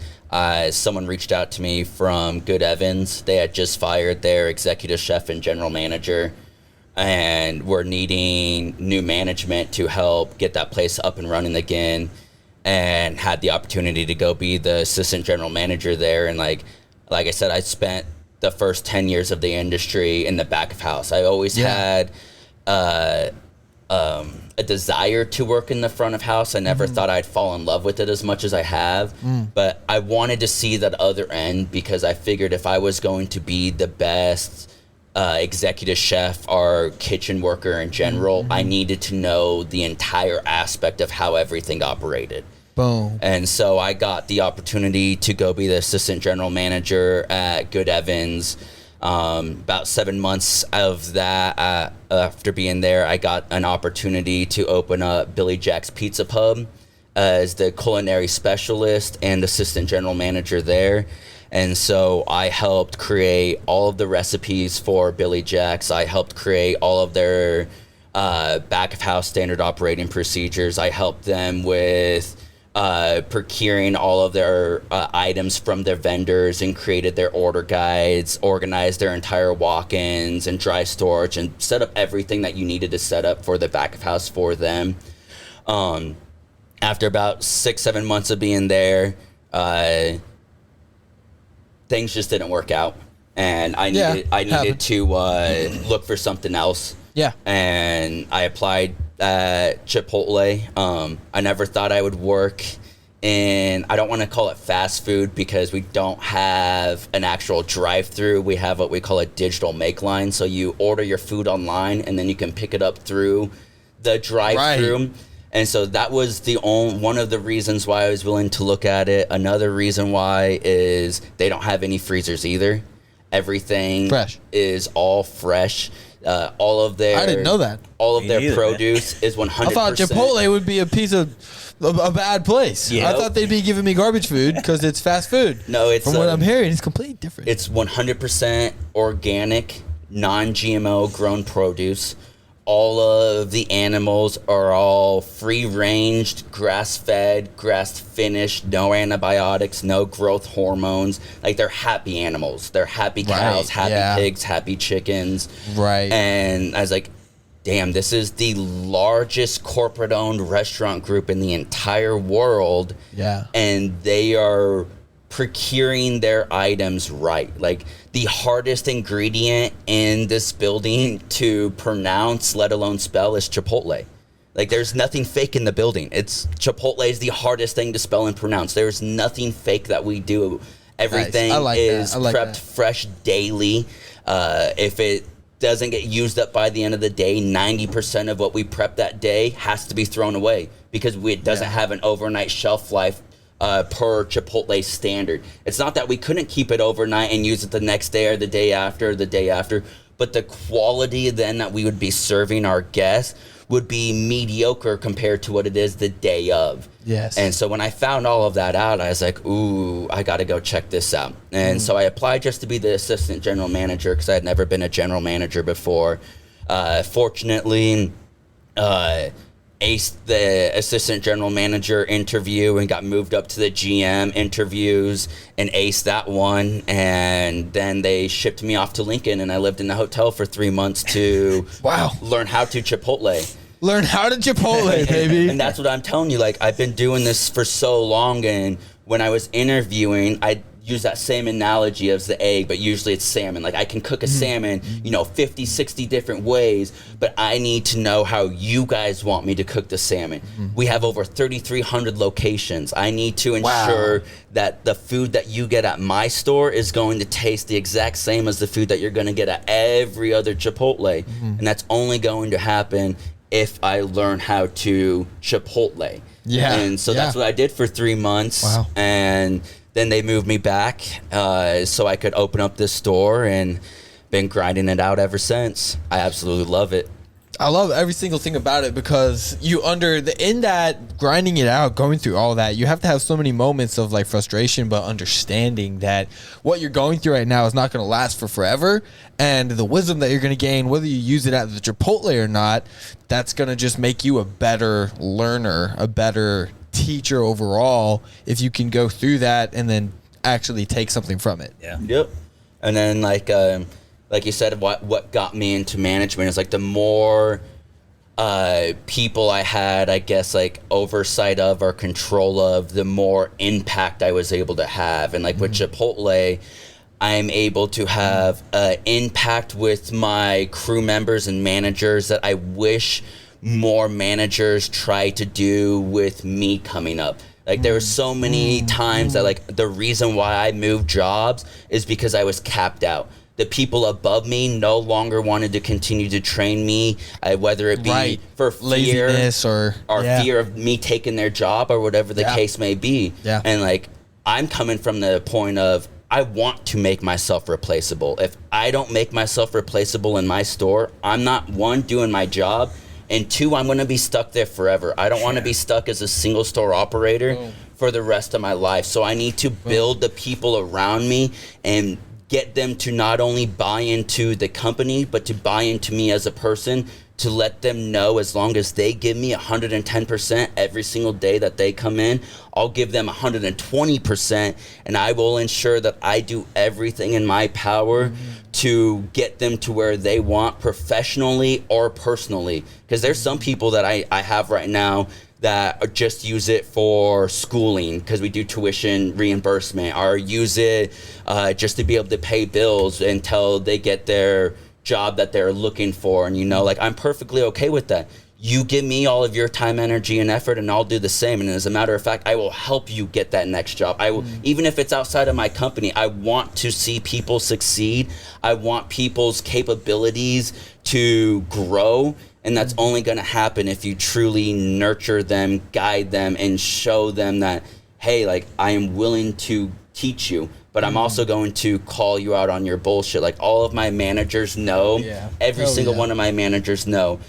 Someone reached out to me from Good Evans. They had just fired their executive chef and general manager, and were needing new management to help get that place up and running again. And had the opportunity to go be the assistant general manager there. And like I said, I spent the first 10 years of the industry in the back of house. I always had a desire to work in the front of house. I never thought I'd fall in love with it as much as I have. But I wanted to see that other end, because I figured if I was going to be the best executive chef or kitchen worker in general, I needed to know the entire aspect of how everything operated. Boom. And so I got the opportunity to go be the assistant general manager at Good Evans. About 7 months of that, after being there, I got an opportunity to open up Billy Jack's Pizza Pub as the culinary specialist and assistant general manager there. And so I helped create all of the recipes for Billy Jack's. I helped create all of their back of house standard operating procedures. I helped them with procuring all of their items from their vendors, and created their order guides, organized their entire walk-ins and dry storage, and set up everything that you needed to set up for the back of house for them. After about 6-7 months of being there, things just didn't work out, and I needed to look for something else. Yeah. And I applied at Chipotle. I never thought I would work in, I don't want to call it fast food, because we don't have an actual drive-through. We have what we call a digital make line. So you order your food online, and then you can pick it up through the drive-through. Right. And so that was one of the reasons why I was willing to look at it. Another reason why is they don't have any freezers either. Everything fresh. is all fresh. All of their I didn't know that. All of their produce is 100%. I thought Chipotle would be a piece of a bad place. I thought they'd be giving me garbage food because it's fast food. No, it's from what I'm hearing, it's completely different. It's 100% organic, non-GMO grown produce. All of the animals are all free-ranged, grass-fed, grass-finished, no antibiotics, no growth hormones. Like, they're happy animals. They're happy cows, happy pigs, happy chickens. Right. And I was like, damn, this is the largest corporate-owned restaurant group in the entire world. Yeah. And they are procuring their items right. Like, the hardest ingredient in this building to pronounce, let alone spell, is Chipotle. Like, there's nothing fake in the building. Chipotle is the hardest thing to spell and pronounce. There's nothing fake that we do. Everything is prepped fresh daily. If it doesn't get used up by the end of the day, 90% of what we prep that day has to be thrown away because it doesn't have an overnight shelf life per Chipotle standard. It's not that we couldn't keep it overnight and use it the next day or the day after, but the quality then that we would be serving our guests would be mediocre compared to what it is the day of. Yes. And so when I found all of that out, I was like, ooh, I got to go check this out. And so I applied just to be the assistant general manager because I had never been a general manager before. Fortunately, aced the assistant general manager interview and got moved up to the GM interviews and aced that one. And then they shipped me off to Lincoln, and I lived in the hotel for 3 months to learn how to Chipotle. Learn how to Chipotle, baby. And that's what I'm telling you. Like, I've been doing this for so long, and when I was interviewing, I use that same analogy as the egg, but usually it's salmon. Like, I can cook a salmon, 50, 60 different ways, but I need to know how you guys want me to cook the salmon. We have over 3,300 locations. I need to ensure that the food that you get at my store is going to taste the exact same as the food that you're going to get at every other Chipotle. And that's only going to happen if I learn how to Chipotle. Yeah. And so that's what I did for 3 months. Wow. And then they moved me back so I could open up this store, and been grinding it out ever since. I absolutely love it. I love every single thing about it because in that grinding it out, going through all that, you have to have so many moments of like frustration, but understanding that what you're going through right now is not going to last for forever. And the wisdom that you're going to gain, whether you use it at the Chipotle or not, that's going to just make you a better learner, a better teacher overall, if you can go through that and then actually take something from it. Yeah. Yep. And then like you said, what got me into management is like the more people I had, I guess, like oversight of or control of, the more impact I was able to have. And like with Chipotle, I'm able to have impact with my crew members and managers that I wish more managers try to do with me coming up. Like, there were so many times that, like, the reason why I moved jobs is because I was capped out. The people above me no longer wanted to continue to train me, whether it be for fear laziness or fear of me taking their job or whatever the case may be. Yeah. And, like, I'm coming from the point of, I want to make myself replaceable. If I don't make myself replaceable in my store, I'm not, one, doing my job, and two, I'm going to be stuck there forever. I don't want to be stuck as a single store operator for the rest of my life. So I need to build the people around me and get them to not only buy into the company, but to buy into me as a person, to let them know as long as they give me 110% every single day that they come in, I'll give them 120%, and I will ensure that I do everything in my power to get them to where they want, professionally or personally. Because there's some people that I have right now that just use it for schooling because we do tuition reimbursement, or use it just to be able to pay bills until they get their job that they're looking for. And like, I'm perfectly okay with that. You give me all of your time, energy, and effort, and I'll do the same. And as a matter of fact, I will help you get that next job. I will, even if it's outside of my company, I want to see people succeed. I want people's capabilities to grow. And that's only going to happen if you truly nurture them, guide them, and show them that, hey, like, I am willing to teach you. but I'm also going to call you out on your bullshit. Like, all of my managers know, every single one of my managers know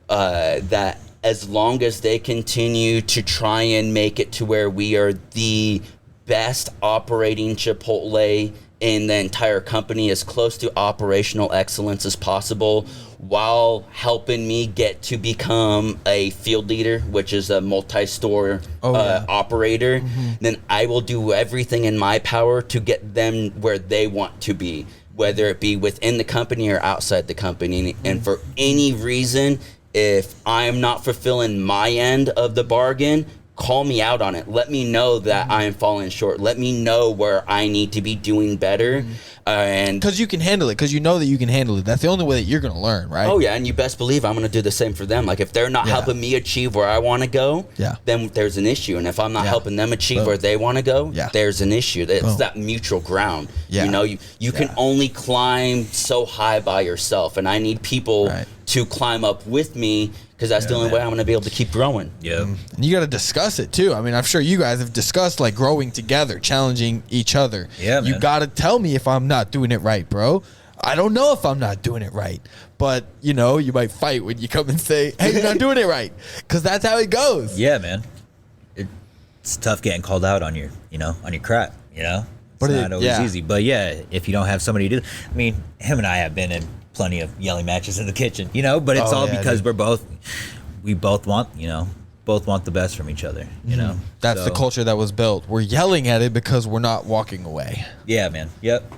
that as long as they continue to try and make it to where we are the best operating Chipotle in the entire company, as close to operational excellence as possible, while helping me get to become a field leader, which is a multi-store operator, then I will do everything in my power to get them where they want to be, whether it be within the company or outside the company. And for any reason, if I'm not fulfilling my end of the bargain, call me out on it. Let me know that I am falling short. Let me know where I need to be doing better. And because you can handle it, because you know that you can handle it. That's the only way that you're going to learn, right? Oh, yeah, and you best believe I'm going to do the same for them. Like, if they're not helping me achieve where I want to go, then there's an issue. And if I'm not helping them achieve where they want to go, there's an issue. It's that mutual ground. You know, you can only climb so high by yourself, and I need people to climb up with me, because that's the only way I'm going to be able to keep growing. And you got to discuss it too. I mean, I'm sure you guys have discussed like growing together, challenging each other. You got to tell me if I'm not doing it right, bro. I don't know if I'm not doing it right, but you know, you might fight when you come and say, "Hey, you're not doing it right," because that's how it goes. Yeah, man. It's tough getting called out on your, on your crap. It's not always easy. But yeah, if you don't have somebody to do, I mean, him and I have been in plenty of yelling matches in the kitchen, but it's all because we both want the best from each other, That's the culture that was built. We're yelling at it because we're not walking away. Yeah, man. Yep.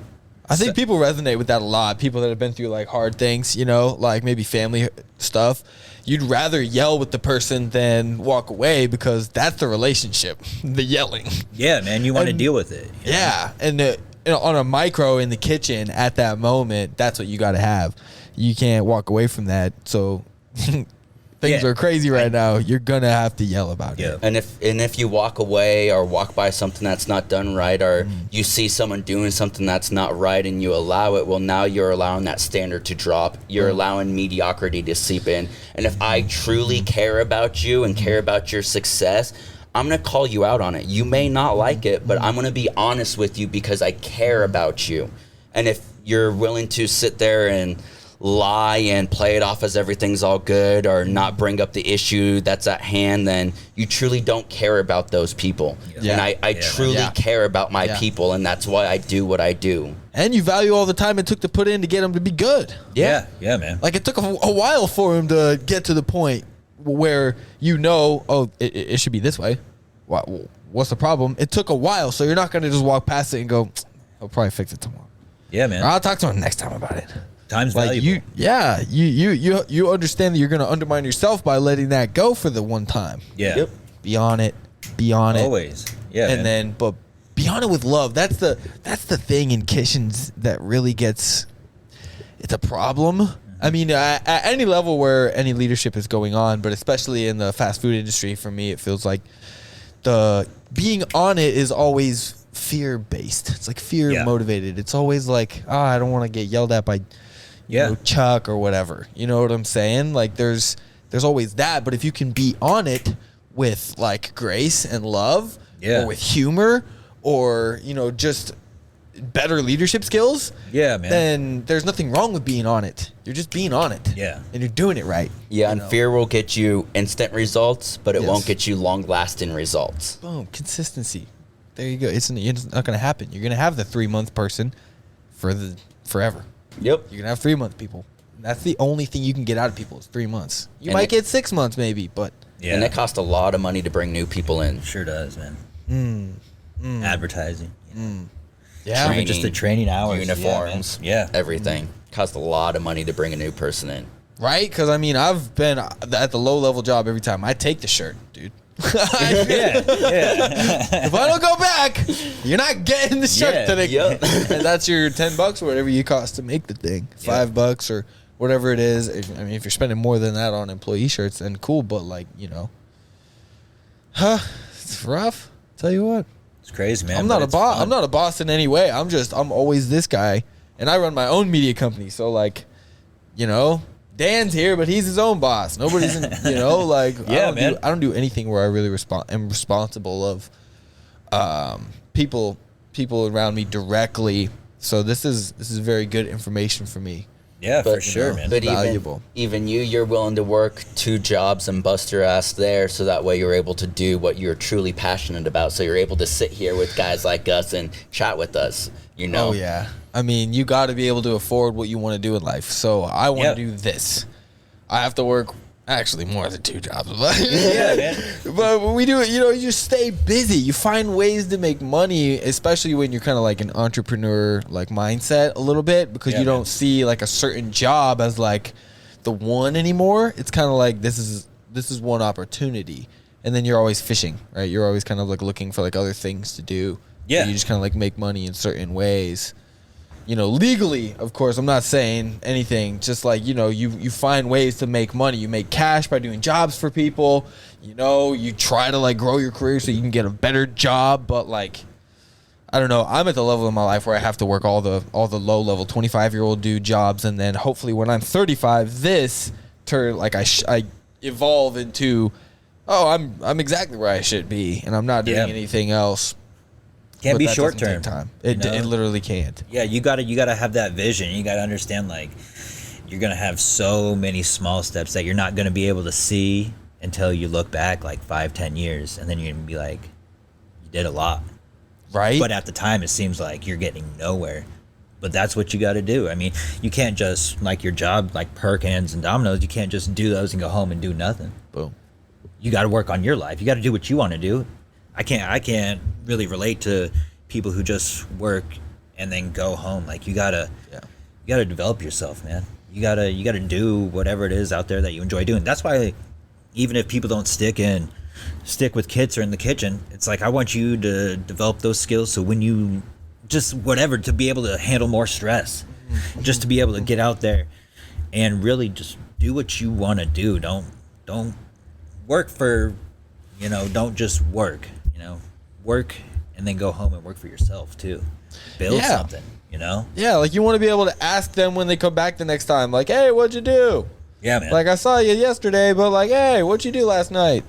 I think people resonate with that a lot. People that have been through like hard things, like maybe family stuff. You'd rather yell with the person than walk away, because that's the relationship, the yelling. Yeah, man. You want to deal with it. Yeah. And on a micro in the kitchen at that moment, that's what you got to have. You can't walk away from that. So things are crazy right now. You're going to have to yell about it. And if you walk away or walk by something that's not done right, or you see someone doing something that's not right and you allow it, well, now you're allowing that standard to drop. You're allowing mediocrity to seep in. And if I truly care about you and care about your success, I'm going to call you out on it. You may not like it, but I'm going to be honest with you because I care about you. And if you're willing to sit there and lie and play it off as everything's all good, or not bring up the issue that's at hand, then you truly don't care about those people. And I truly care about my people, and that's why I do what I do. And you value all the time it took to put in to get them to be good. Yeah, man. Like, it took a while for him to get to the point where it should be this way. What's the problem? It took a while, so you're not going to just walk past it and go, I'll probably fix it tomorrow. Yeah, man. Or I'll talk to him next time about it. Time's valuable. You understand that you're going to undermine yourself by letting that go for the one time. Yeah. Yep. Be on it. Always. Yeah. And then, but be on it with love. That's the thing in kitchens that really it's a problem. I mean, at any level where any leadership is going on, but especially in the fast food industry, for me, it feels like the being on it is always fear-based. It's like fear-motivated. It's always like, I don't want to get yelled at by, Chuck or whatever. You know what I'm saying? Like, there's always that. But if you can be on it with, like, grace and love, or with humor, or, just better leadership skills, then there's nothing wrong with being on it. You're just being on it. And you're doing it right. And fear will get you instant results, but it won't get you long-lasting results. Boom. Consistency. There you go. It's not going to happen. You're going to have the 3-month person forever. Yep. You're going to have 3-month people. That's the only thing you can get out of people is 3 months. You might get 6 months maybe, but. Yeah. And it costs a lot of money to bring new people in. Sure does, man. Advertising. Yeah. Training, just the training hours. Uniforms. Everything. Costs a lot of money to bring a new person in. Right? Because, I mean, I've been at the low-level job every time. I take the shirt, dude. If I don't go back, you're not getting the shirt today. And that's your $10 or whatever you cost to make the thing. $5 or whatever it is. If you're spending more than that on employee shirts, then cool. But it's rough. Tell you what, it's crazy, man. I'm not a boss. I'm not a boss in any way. I'm always this guy, and I run my own media company. So Dan's here, but he's his own boss. Nobody's in, I don't do anything where I really am responsible of people people around me directly. So this is very good information for me. Yeah, for sure, man. But valuable. Even you're willing to work 2 jobs and bust your ass there, so that way you're able to do what you're truly passionate about. So you're able to sit here with guys like us and chat with us. Oh yeah. I mean, you got to be able to afford what you want to do in life. So I want to do this. I have to work actually more than 2 jobs, but but when we do it, you just stay busy. You find ways to make money, especially when you're kind of like an entrepreneur like mindset a little bit, because you don't see like a certain job as like the one anymore. It's kind of like this is one opportunity, and then you're always fishing, right? You're always kind of like looking for like other things to do. Yeah, you just kind of like make money in certain ways. Legally, of course, I'm not saying anything. Just like, you find ways to make money. You make cash by doing jobs for people. You try to like grow your career so you can get a better job. But like, I don't know. I'm at the level in my life where I have to work all the low level 25-year-old dude jobs, and then hopefully when I'm 35, this turn like I evolve into, I'm exactly where I should be, and I'm not doing anything else. Can't be short term. It literally can't. Yeah, you gotta have that vision. You gotta understand, like, you're gonna have so many small steps that you're not gonna be able to see until you look back like 5-10 years, and then you're gonna be like, you did a lot, right? But at the time, it seems like you're getting nowhere. But that's what you got to do. I mean, you can't just, like your job, like Perkins and Domino's, you can't just do those and go home and do nothing. Boom. You got to work on your life. You got to do what you want to do. I can't really relate to people who just work and then go home. Like you gotta develop yourself, man. You gotta do whatever it is out there that you enjoy doing. That's why even if people don't stick with kits or in the kitchen, it's like I want you to develop those skills so when you just whatever to be able to handle more stress, just to be able to get out there and really just do what you want to do. Don't work for, don't just work. Work and then go home and work for yourself too. Build something, Yeah, like you want to be able to ask them when they come back the next time, like, hey, what'd you do? Yeah, man. Like, I saw you yesterday, but like, hey, what'd you do last night?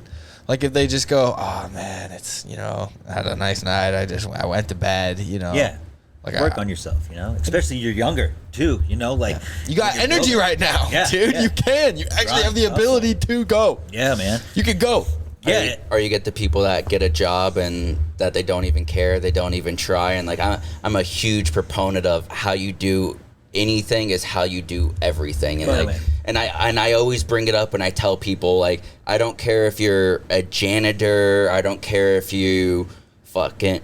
Like if they just go, oh man, it's, I had a nice night. I went to bed, Yeah. Like work on yourself, especially you're younger too, like you got energy right now, dude. You can. You actually have the ability to go. Yeah, man. You can go. Yeah. Or you get the people that get a job and that they don't even care, they don't even try. And like I'm a huge proponent of how you do anything is how you do everything. And I always bring it up and I tell people, like, I don't care if you're a janitor, I don't care if you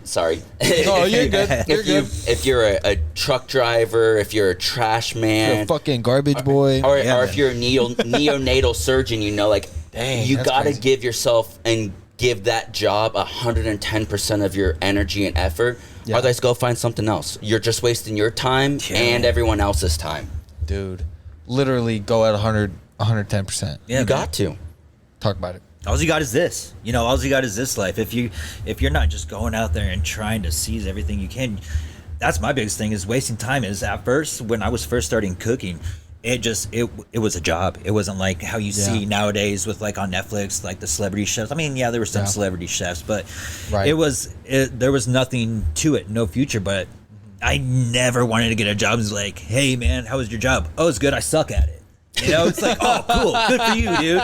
sorry. No, you're good. If you're a truck driver, if you're a trash man, you're a fucking garbage boy, or if you're a neonatal surgeon, you gotta give yourself and give that job 110% of your energy and effort. Otherwise, go find something else. You're just wasting your time and everyone else's time. Dude, literally go at 110%. Yeah, you got to talk about it. All you got is this. All you got is this life. If you're not just going out there and trying to seize everything you can, that's my biggest thing is wasting time. Is at first when I was first starting cooking, it was a job. It wasn't like how you see nowadays with like on Netflix, like the celebrity chefs. I mean, there were some celebrity chefs, but there was nothing to it, no future. But I never wanted to get a job. It's like, hey man, how was your job? Oh, it's good. I suck at it. It's like, oh, cool, good for you, dude.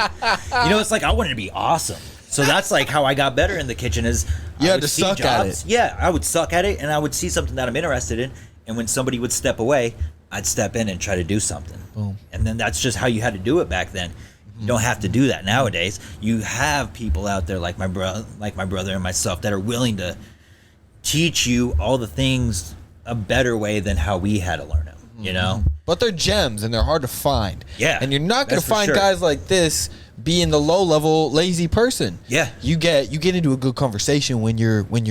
It's like I wanted to be awesome. So that's like how I got better in the kitchen is you had to suck at it. Yeah, I would suck at it, and I would see something that I'm interested in, and when somebody would step away, I'd step in and try to do something. Boom. And then that's just how you had to do it back then. You don't have to do that nowadays. You have people out there like my brother and myself that are willing to teach you all the things a better way than how we had to learn them. But they're gems and they're hard to find. Yeah. And you're not going to find guys like this being the low level lazy person. Yeah. You get into a good conversation when you're with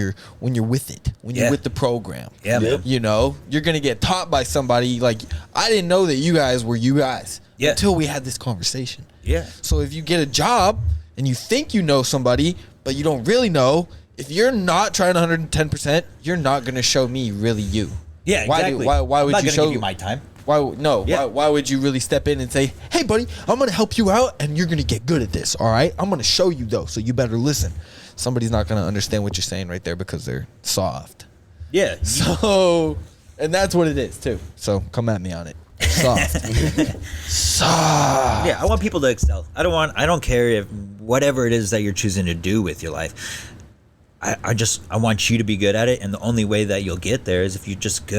it, when you're with the program. Yeah, man. You're going to get taught by somebody like I didn't know that you guys were you guys until we had this conversation. Yeah. So if you get a job and you think you know somebody but you don't really know, if you're not trying 110%, you're not going to show me really you. Yeah, exactly. Why would you show give you my time? Why would you really step in and say, hey, buddy, I'm going to help you out, and you're going to get good at this, all right? I'm going to show you, though, so you better listen. Somebody's not going to understand what you're saying right there because they're soft. Yeah. So, and that's what it is too. So come at me on it. Soft. Soft. Yeah, I want people to excel. I don't care if whatever it is that you're choosing to do with your life. I want you to be good at it, and the only way that you'll get there is if you're just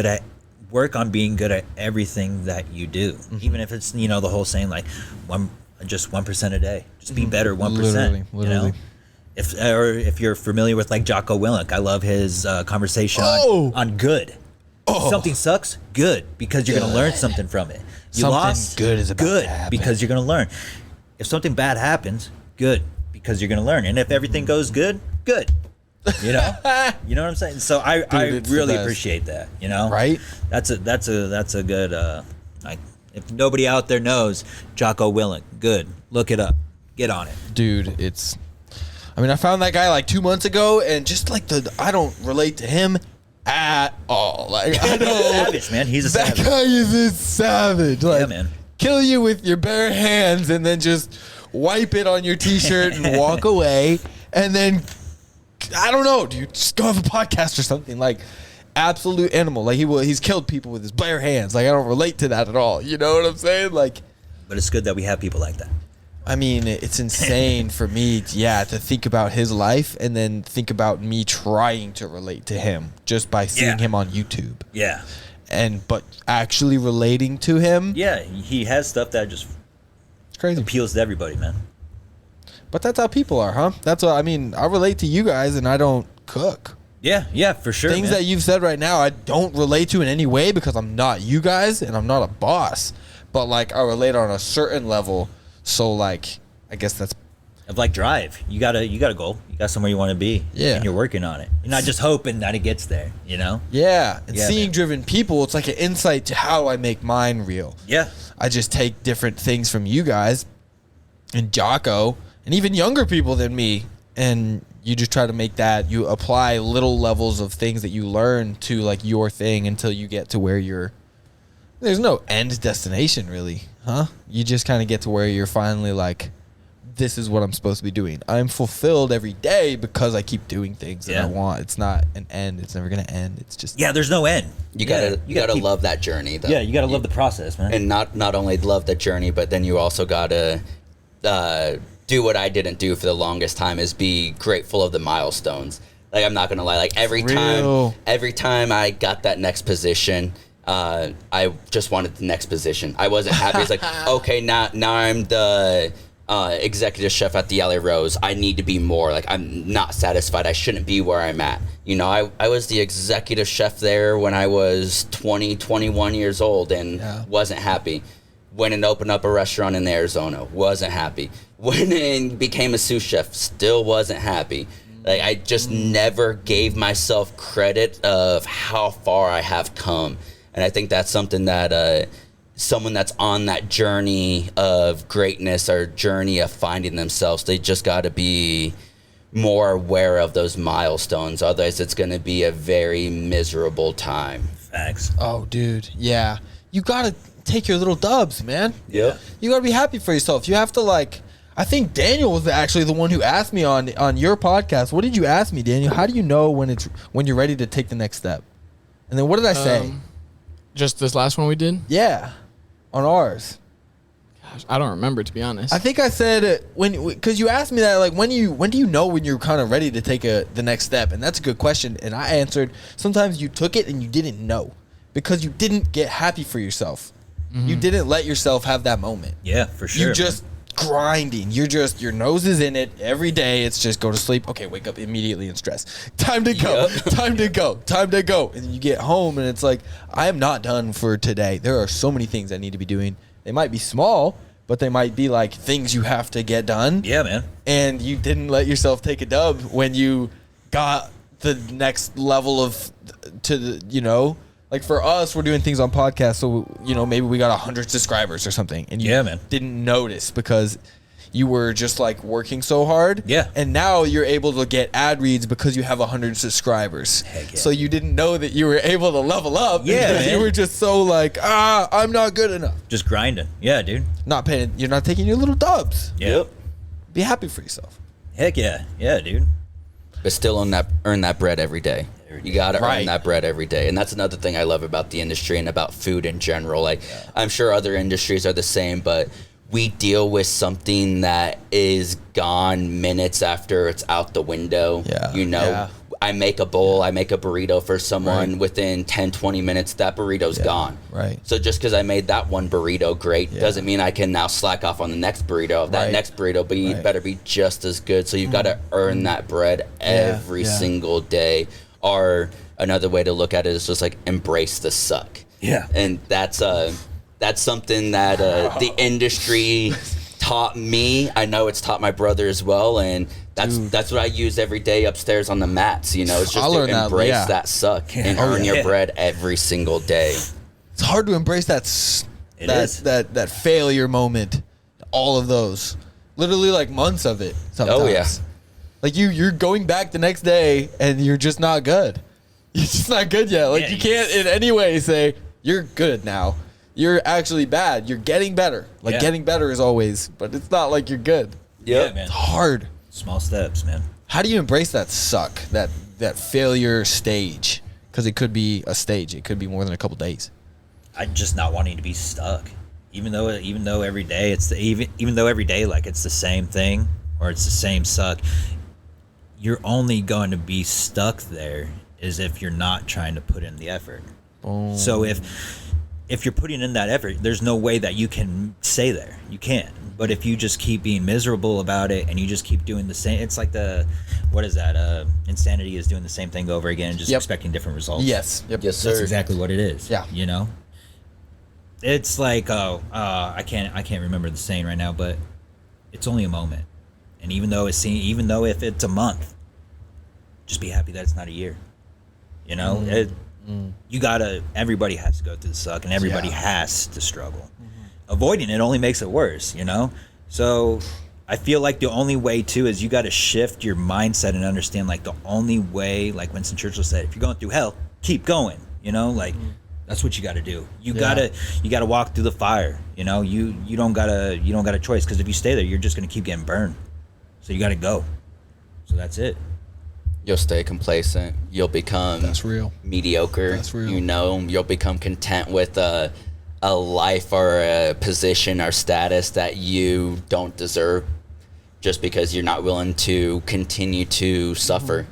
work on being good at everything that you do. Even if it's, the whole saying like 1% a day. Just be better 1%. Literally. You know? If you're familiar with like Jocko Willink, I love his conversation on good. If something sucks, good, because you're going to learn something from it. You lost, good is about to happen. because you're going to learn. If something bad happens, good, because you're going to learn. And if everything goes good, good. You know what I'm saying? So I really appreciate that. Right? That's a good like, if nobody out there knows Jocko Willink, good, look it up, get on it, dude. I found that guy like 2 months ago, and just like I don't relate to him at all. Like, I don't. Savage, man. He's a savage. That guy is a savage. Like, yeah, man. Kill you with your bare hands and then just wipe it on your t-shirt and walk away. And then, I don't know, dude, just go have a podcast or something. Like, absolute animal. Like, he's killed people with his bare hands. Like, I don't relate to that at all. You know what I'm saying? Like, but it's good that we have people like that. It's insane for me, to think about his life and then think about me trying to relate to him just by seeing him on YouTube. Yeah. But actually relating to him. Yeah, he has stuff that just crazy appeals to everybody, man. But that's how people are, huh? That's what I relate to you guys, and I don't cook. Yeah, for sure. Things that you've said right now, I don't relate to in any way because I'm not you guys and I'm not a boss. But like, I relate on a certain level. So like, I guess that's of like drive. You got a goal. You got somewhere you want to be. Yeah. And you're working on it. You're not just hoping that it gets there, Yeah. And seeing driven people, it's like an insight to how I make mine real. Yeah. I just take different things from you guys and Jocko and even younger people than me, and you just try to make that, you apply little levels of things that you learn to like your thing until you get to where there's no end destination really, huh? You just kind of get to where you're finally like, this is what I'm supposed to be doing. I'm fulfilled every day because I keep doing things that I want. It's not an end. It's never going to end. It's just... Yeah, there's no end. You gotta love that journey, though. Yeah, you gotta love the process, man. And not only love the journey, but then you also gotta do what I didn't do for the longest time, is be grateful of the milestones. Like, I'm not gonna lie. Like, every time I got that next position, I just wanted the next position. I wasn't happy. It's like, okay, now I'm the executive chef at the LA Rose. I need to be more. Like, I'm not satisfied. I shouldn't be where I'm at. I was the executive chef there when I was 21 years old and wasn't happy. Went and opened up a restaurant in Arizona. Wasn't happy. Went and became a sous chef. Still wasn't happy. Like, I just never gave myself credit of how far I have come. And I think that's something that someone that's on that journey of greatness or journey of finding themselves, they just got to be more aware of those milestones. Otherwise, it's going to be a very miserable time. Facts. Oh, dude. Yeah. You got to take your little dubs, man. Yep. You got to be happy for yourself. You have to, like... I think Daniel was actually the one who asked me on your podcast. What did you ask me, Daniel? How do you know when you're ready to take the next step? And then what did I say? Just this last one we did? Yeah, on ours. Gosh, I don't remember, to be honest. I think I said because you asked me that, like, when do you know when you're kind of ready to take the next step? And that's a good question. And I answered, sometimes you took it and you didn't know because you didn't get happy for yourself. Mm-hmm. You didn't let yourself have that moment. Yeah, for sure. You just grinding. You're just, your nose is in it every day. It's just go to sleep. Okay, wake up immediately and stress. Time to go. Time to go. Time to go. And then you get home and it's like, I am not done for today. There are so many things I need to be doing. They might be small, but they might be like things you have to get done. Yeah, man. And you didn't let yourself take a dub when you got the next level like for us, we're doing things on podcasts, so maybe we got 100 subscribers or something, and you didn't notice because you were just like working so hard. Yeah. And now you're able to get ad reads because you have 100 subscribers. Heck yeah. So you didn't know that you were able to level up. Yeah, because you were just so like, I'm not good enough. Just grinding. Yeah, dude. You're not taking your little dubs. Yep. Be happy for yourself. Heck yeah. Yeah, dude. But still earn that bread every day. You got to earn that bread every day. And that's another thing I love about the industry and about food in general. Like, I'm sure other industries are the same, but we deal with something that is gone minutes after it's out the window. I make a bowl, I make a burrito for someone within 10, 20 minutes, that burrito's gone. Right. So just because I made that one burrito great doesn't mean I can now slack off on the next burrito. That next burrito better be just as good. So you've got to earn that bread every single day. Or another way to look at it is just like embrace the suck. Yeah. And that's something that the industry taught me. I know it's taught my brother as well, and that's what I use every day upstairs on the mats. You know, it's just to embrace that suck and earn your bread every single day. It's hard to embrace that failure moment. All of those, literally like months of it. Sometimes. Oh yeah. Like you're going back the next day and you're just not good. You're just not good yet. Like you can't in any way say you're good now. You're actually bad. You're getting better. Like getting better is always, but it's not like you're good. Yeah, man. It's hard. Small steps, man. How do you embrace that suck, that failure stage? Because it could be a stage. It could be more than a couple days. I'm just not wanting to be stuck. Even though every day even though every day like it's the same thing or it's the same suck, you're only going to be stuck there is if you're not trying to put in the effort. Boom. So if you're putting in that effort, there's no way that you can stay there. You can't. But if you just keep being miserable about it and you just keep doing the same, it's like insanity is doing the same thing over again and just expecting different results. Yes. Yep. Yes, sir. That's exactly what it is. Yeah. You know? It's like, I can't remember the saying right now, but it's only a moment. And even though if it's a month, just be happy that it's not a year. You know? Everybody has to go through the suck and everybody has to struggle. Avoiding it only makes it worse, you know? So I feel like the only way too is you got to shift your mindset and understand like the only way, like Winston Churchill said, if you're going through hell, keep going, you know? Like that's what you got to do. You gotta walk through the fire, you know? You don't got a choice, because if you stay there, you're just going to keep getting burned. So you got to go. So that's it. You'll stay complacent. You'll become mediocre. That's real. You know, you'll become content with a life or a position or status that you don't deserve just because you're not willing to continue to suffer.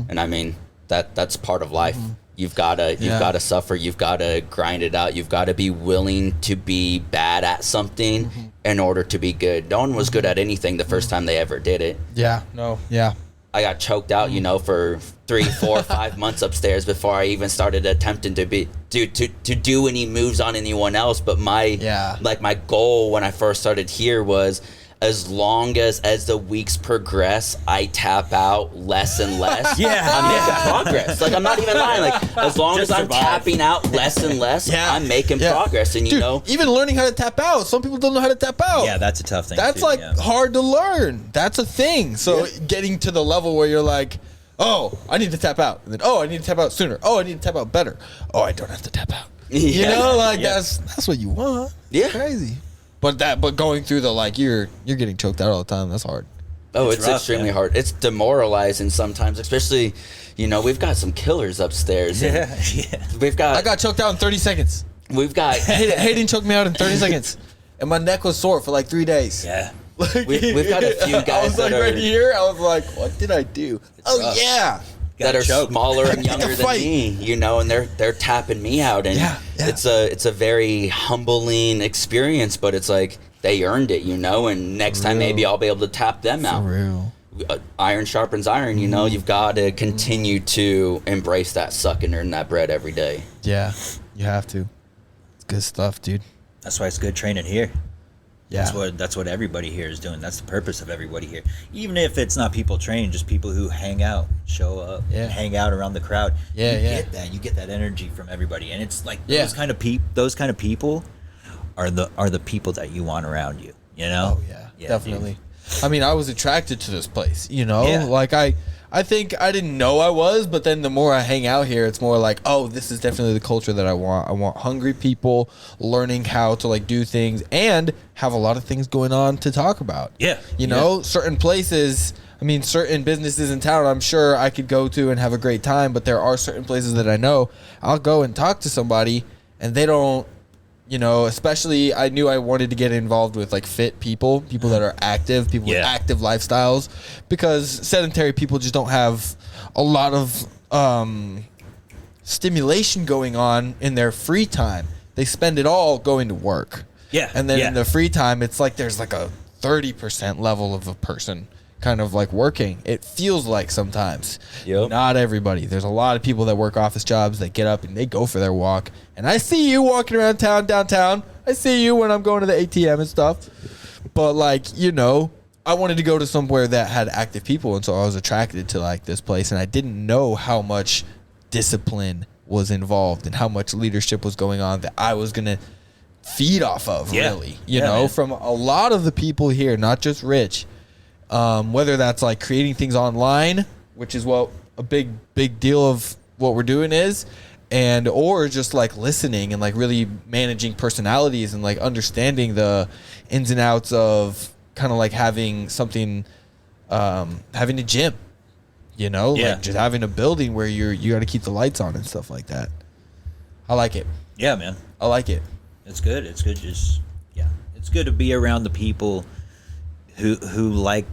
And I mean, that's part of life. You've got to suffer. You've got to grind it out. You've got to be willing to be bad at something in order to be good. No one was good at anything the first time they ever did it. Yeah. No. Yeah. I got choked out, you know, for 3, 4, 5 months upstairs before I even started attempting to do any moves on anyone else. But my goal when I first started here was, as long as the weeks progress, I tap out less and less. I'm making progress. Like, I'm not even lying. Like, as long as I'm tapping out less and less, I'm making progress. And you know, even learning how to tap out. Some people don't know how to tap out. Yeah, that's a tough thing. That's hard to learn. That's a thing. So getting to the level where you're like, oh, I need to tap out. And then, oh, I need to tap out sooner. Oh, I need to tap out better. Oh, I don't have to tap out. You know, like that's what you want. Yeah. Crazy. But going through the, like, you're getting choked out all the time. That's hard. Oh, it's rough, extremely hard. It's demoralizing sometimes, especially, you know, we've got some killers upstairs. I got choked out in 30 seconds. We've got Hayden choked me out in 30 seconds, and my neck was sore for like 3 days. Yeah. Like, we've got a few guys I was like that right here. I was like, what did I do? rough. Yeah. that are smaller and younger than me, you know, and they're tapping me out, and it's a very humbling experience, but it's like they earned it, you know, and next time maybe I'll be able to tap them out. For real. Iron sharpens iron, you know. You've got to continue to embrace that suck and earn that bread every day. Yeah, you have to. It's good stuff, dude. That's why it's good training here. Yeah. That's what everybody here is doing. That's the purpose of everybody here. Even if it's not people training, just people who hang out, show up, hang out around the crowd. You get that energy from everybody, and it's like those kind of people are the people that you want around you. You know? Oh yeah definitely. Dude. I mean, I was attracted to this place. You know, like I I think I didn't know I was, but then the more I hang out here, it's more like, oh, this is definitely the culture that I want. I want hungry people learning how to like do things and have a lot of things going on to talk about. Yeah. You know, certain places, I mean, certain businesses in town, I'm sure I could go to and have a great time, but there are certain places that I know I'll go and talk to somebody and they don't, you know, especially I knew I wanted to get involved with like fit people that are active, people with active lifestyles, because sedentary people just don't have a lot of stimulation going on in their free time. They spend it all going to work. Yeah. And then in the free time, it's like there's like a 30% level of a person kind of like working. It feels like sometimes. Yep. Not everybody. There's a lot of people that work office jobs that get up and they go for their walk. And I see you walking around downtown. I see you when I'm going to the ATM and stuff. But like, you know, I wanted to go to somewhere that had active people, and so I was attracted to like this place, and I didn't know how much discipline was involved and how much leadership was going on that I was going to feed off of, really. You know, man. From a lot of the people here, not just Rich. Whether that's like creating things online, which is what a big deal of what we're doing is, and or just like listening and like really managing personalities and like understanding the ins and outs of kind of like having something, having a gym, you know, like just having a building where you got to keep the lights on and stuff like that. I like it. Yeah, man. I like it. It's good. It's good. It's good to be around the people who like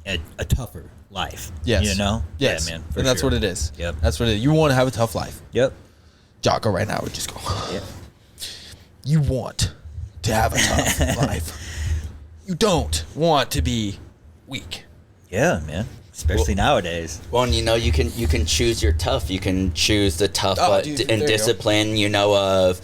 a tougher life. Yes. You know? Yes. Yeah, man. And that's what it is. Yep. That's what it is. You want to have a tough life. Yep. Jocko right now would just go, Yeah. You want to have a tough life. You don't want to be weak. Yeah, man. Especially nowadays. Well, and you know, you can choose your tough. You can choose the tough and discipline, you know, of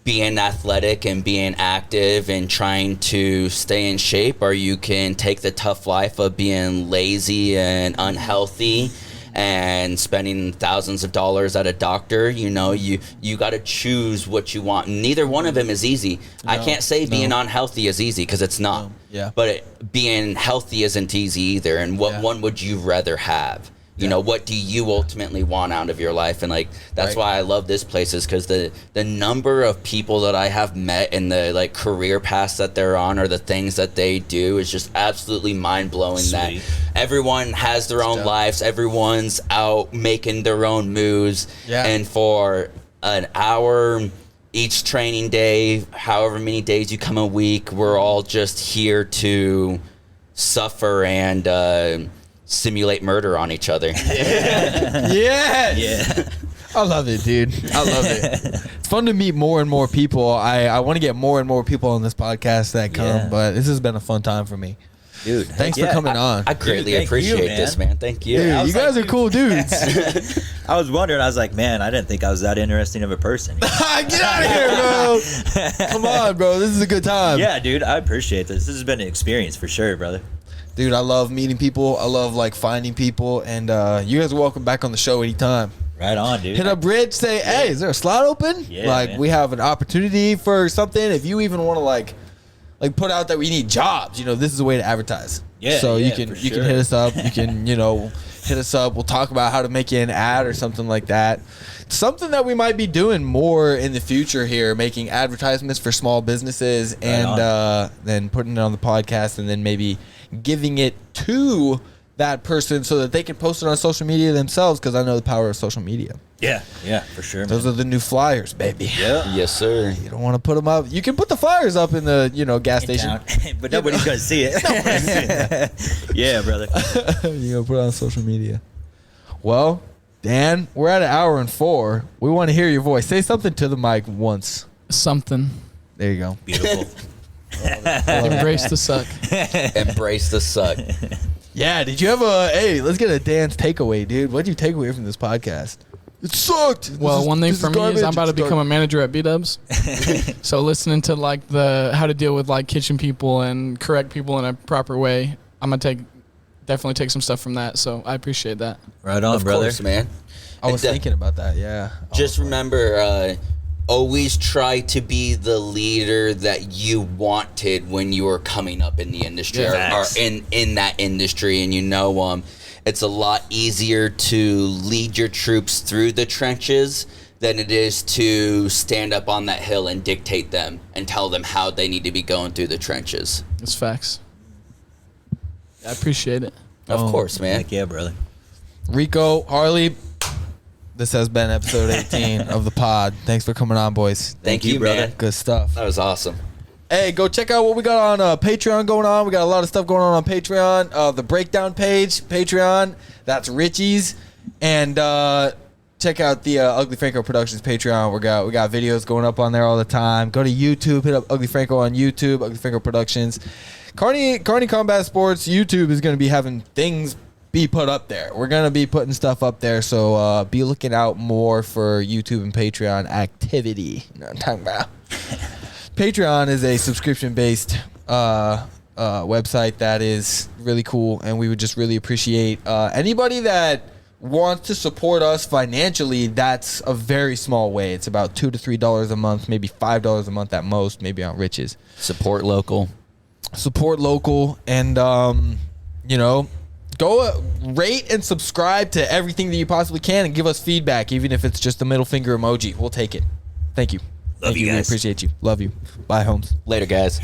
being athletic and being active and trying to stay in shape, or you can take the tough life of being lazy and unhealthy and spending thousands of dollars at a doctor. You know, you got to choose what you want. Neither one of them is easy. I can't say being unhealthy is easy, because it's not. Yeah. But being healthy isn't easy either. And what one would you rather have? You know, what do you ultimately want out of your life? And like, that's why I love this place, is because the number of people that I have met and the like career paths that they're on or the things that they do is just absolutely mind blowing. That everyone has their own lives, everyone's out making their own moves, and for an hour each training day, however many days you come a week, we're all just here to suffer and simulate murder on each other. Yes. Yeah. I love it, dude. I love it. It's fun to meet more and more people. I want to get more and more people on this podcast that come, but this has been a fun time for me. Dude, thanks for coming on. I greatly appreciate this, man. Thank you. Dude, you guys are cool dudes. I was wondering, I was like, man, I didn't think I was that interesting of a person. Get out of here, bro. Come on, bro. This is a good time. Yeah, dude, I appreciate this. This has been an experience for sure, brother. Dude, I love meeting people. I love like finding people, and you guys are welcome back on the show anytime. Right on, dude. Hit up Rich, say, hey, is there a slot open? Yeah, like, man. we have an opportunity for something. If you even want to like put out that we need jobs, you know, this is a way to advertise. Yeah. So yeah, you can hit us up. You can, you know, hit us up. We'll talk about how to make you an ad or something like that. Something that we might be doing more in the future here, making advertisements for small businesses, and then putting it on the podcast, and then maybe giving it to that person so that they can post it on social media themselves, because I know the power of social media. Yeah, for sure, man. Those are the new flyers, baby. Yeah. Yes, sir. You don't want to put them up. You can put the flyers up in the, you know, gas station. But nobody's going to see it. Yeah, brother. You gonna put it on social media. Well, Dan, we're at 1 hour and 4. We want to hear your voice. Say something to the mic once. Something. There you go. Beautiful. Embrace the suck. Embrace the suck. Yeah, did you have hey, let's get a Dan's takeaway, dude. What did you take away from this podcast? It sucked. Well, one thing for me is I'm about to become a manager at B-Dubs. So listening to like how to deal with like kitchen people and correct people in a proper way, I'm going to definitely take some stuff from that. So I appreciate that. Right on, Of brother. course, man. I was thinking about that, yeah. Just remember, always try to be the leader that you wanted when you were coming up in the industry, or in that industry. And you know, it's a lot easier to lead your troops through the trenches than it is to stand up on that hill and dictate them and tell them how they need to be going through the trenches. It's facts. I appreciate it. Of course, man. Heck yeah, brother. Rico, Harley, this has been episode 18 of the pod. Thanks for coming on, boys. Thank you, brother. man. Good stuff. That was awesome. Hey, go check out what we got on Patreon going on. We got a lot of stuff going on Patreon. The breakdown page, Patreon, that's Richie's. And check out the Ugly Franco Productions Patreon. We got videos going up on there all the time. Go to YouTube, hit up Ugly Franco on YouTube, Ugly Franco Productions. Kearney Combat Sports YouTube is going to be having things be put up there. We're going to be putting stuff up there, so be looking out more for YouTube and Patreon activity. You know what I'm talking about? Patreon is a subscription-based website that is really cool, and we would just really appreciate anybody that wants to support us financially. That's a very small way. It's about $2 to $3 a month, maybe $5 a month at most, maybe on Riches. Support local, and go rate and subscribe to everything that you possibly can, and give us feedback, even if it's just a middle finger emoji. We'll take it. Thank you. Love you guys. We appreciate you. Love you. Bye, Holmes. Later, guys.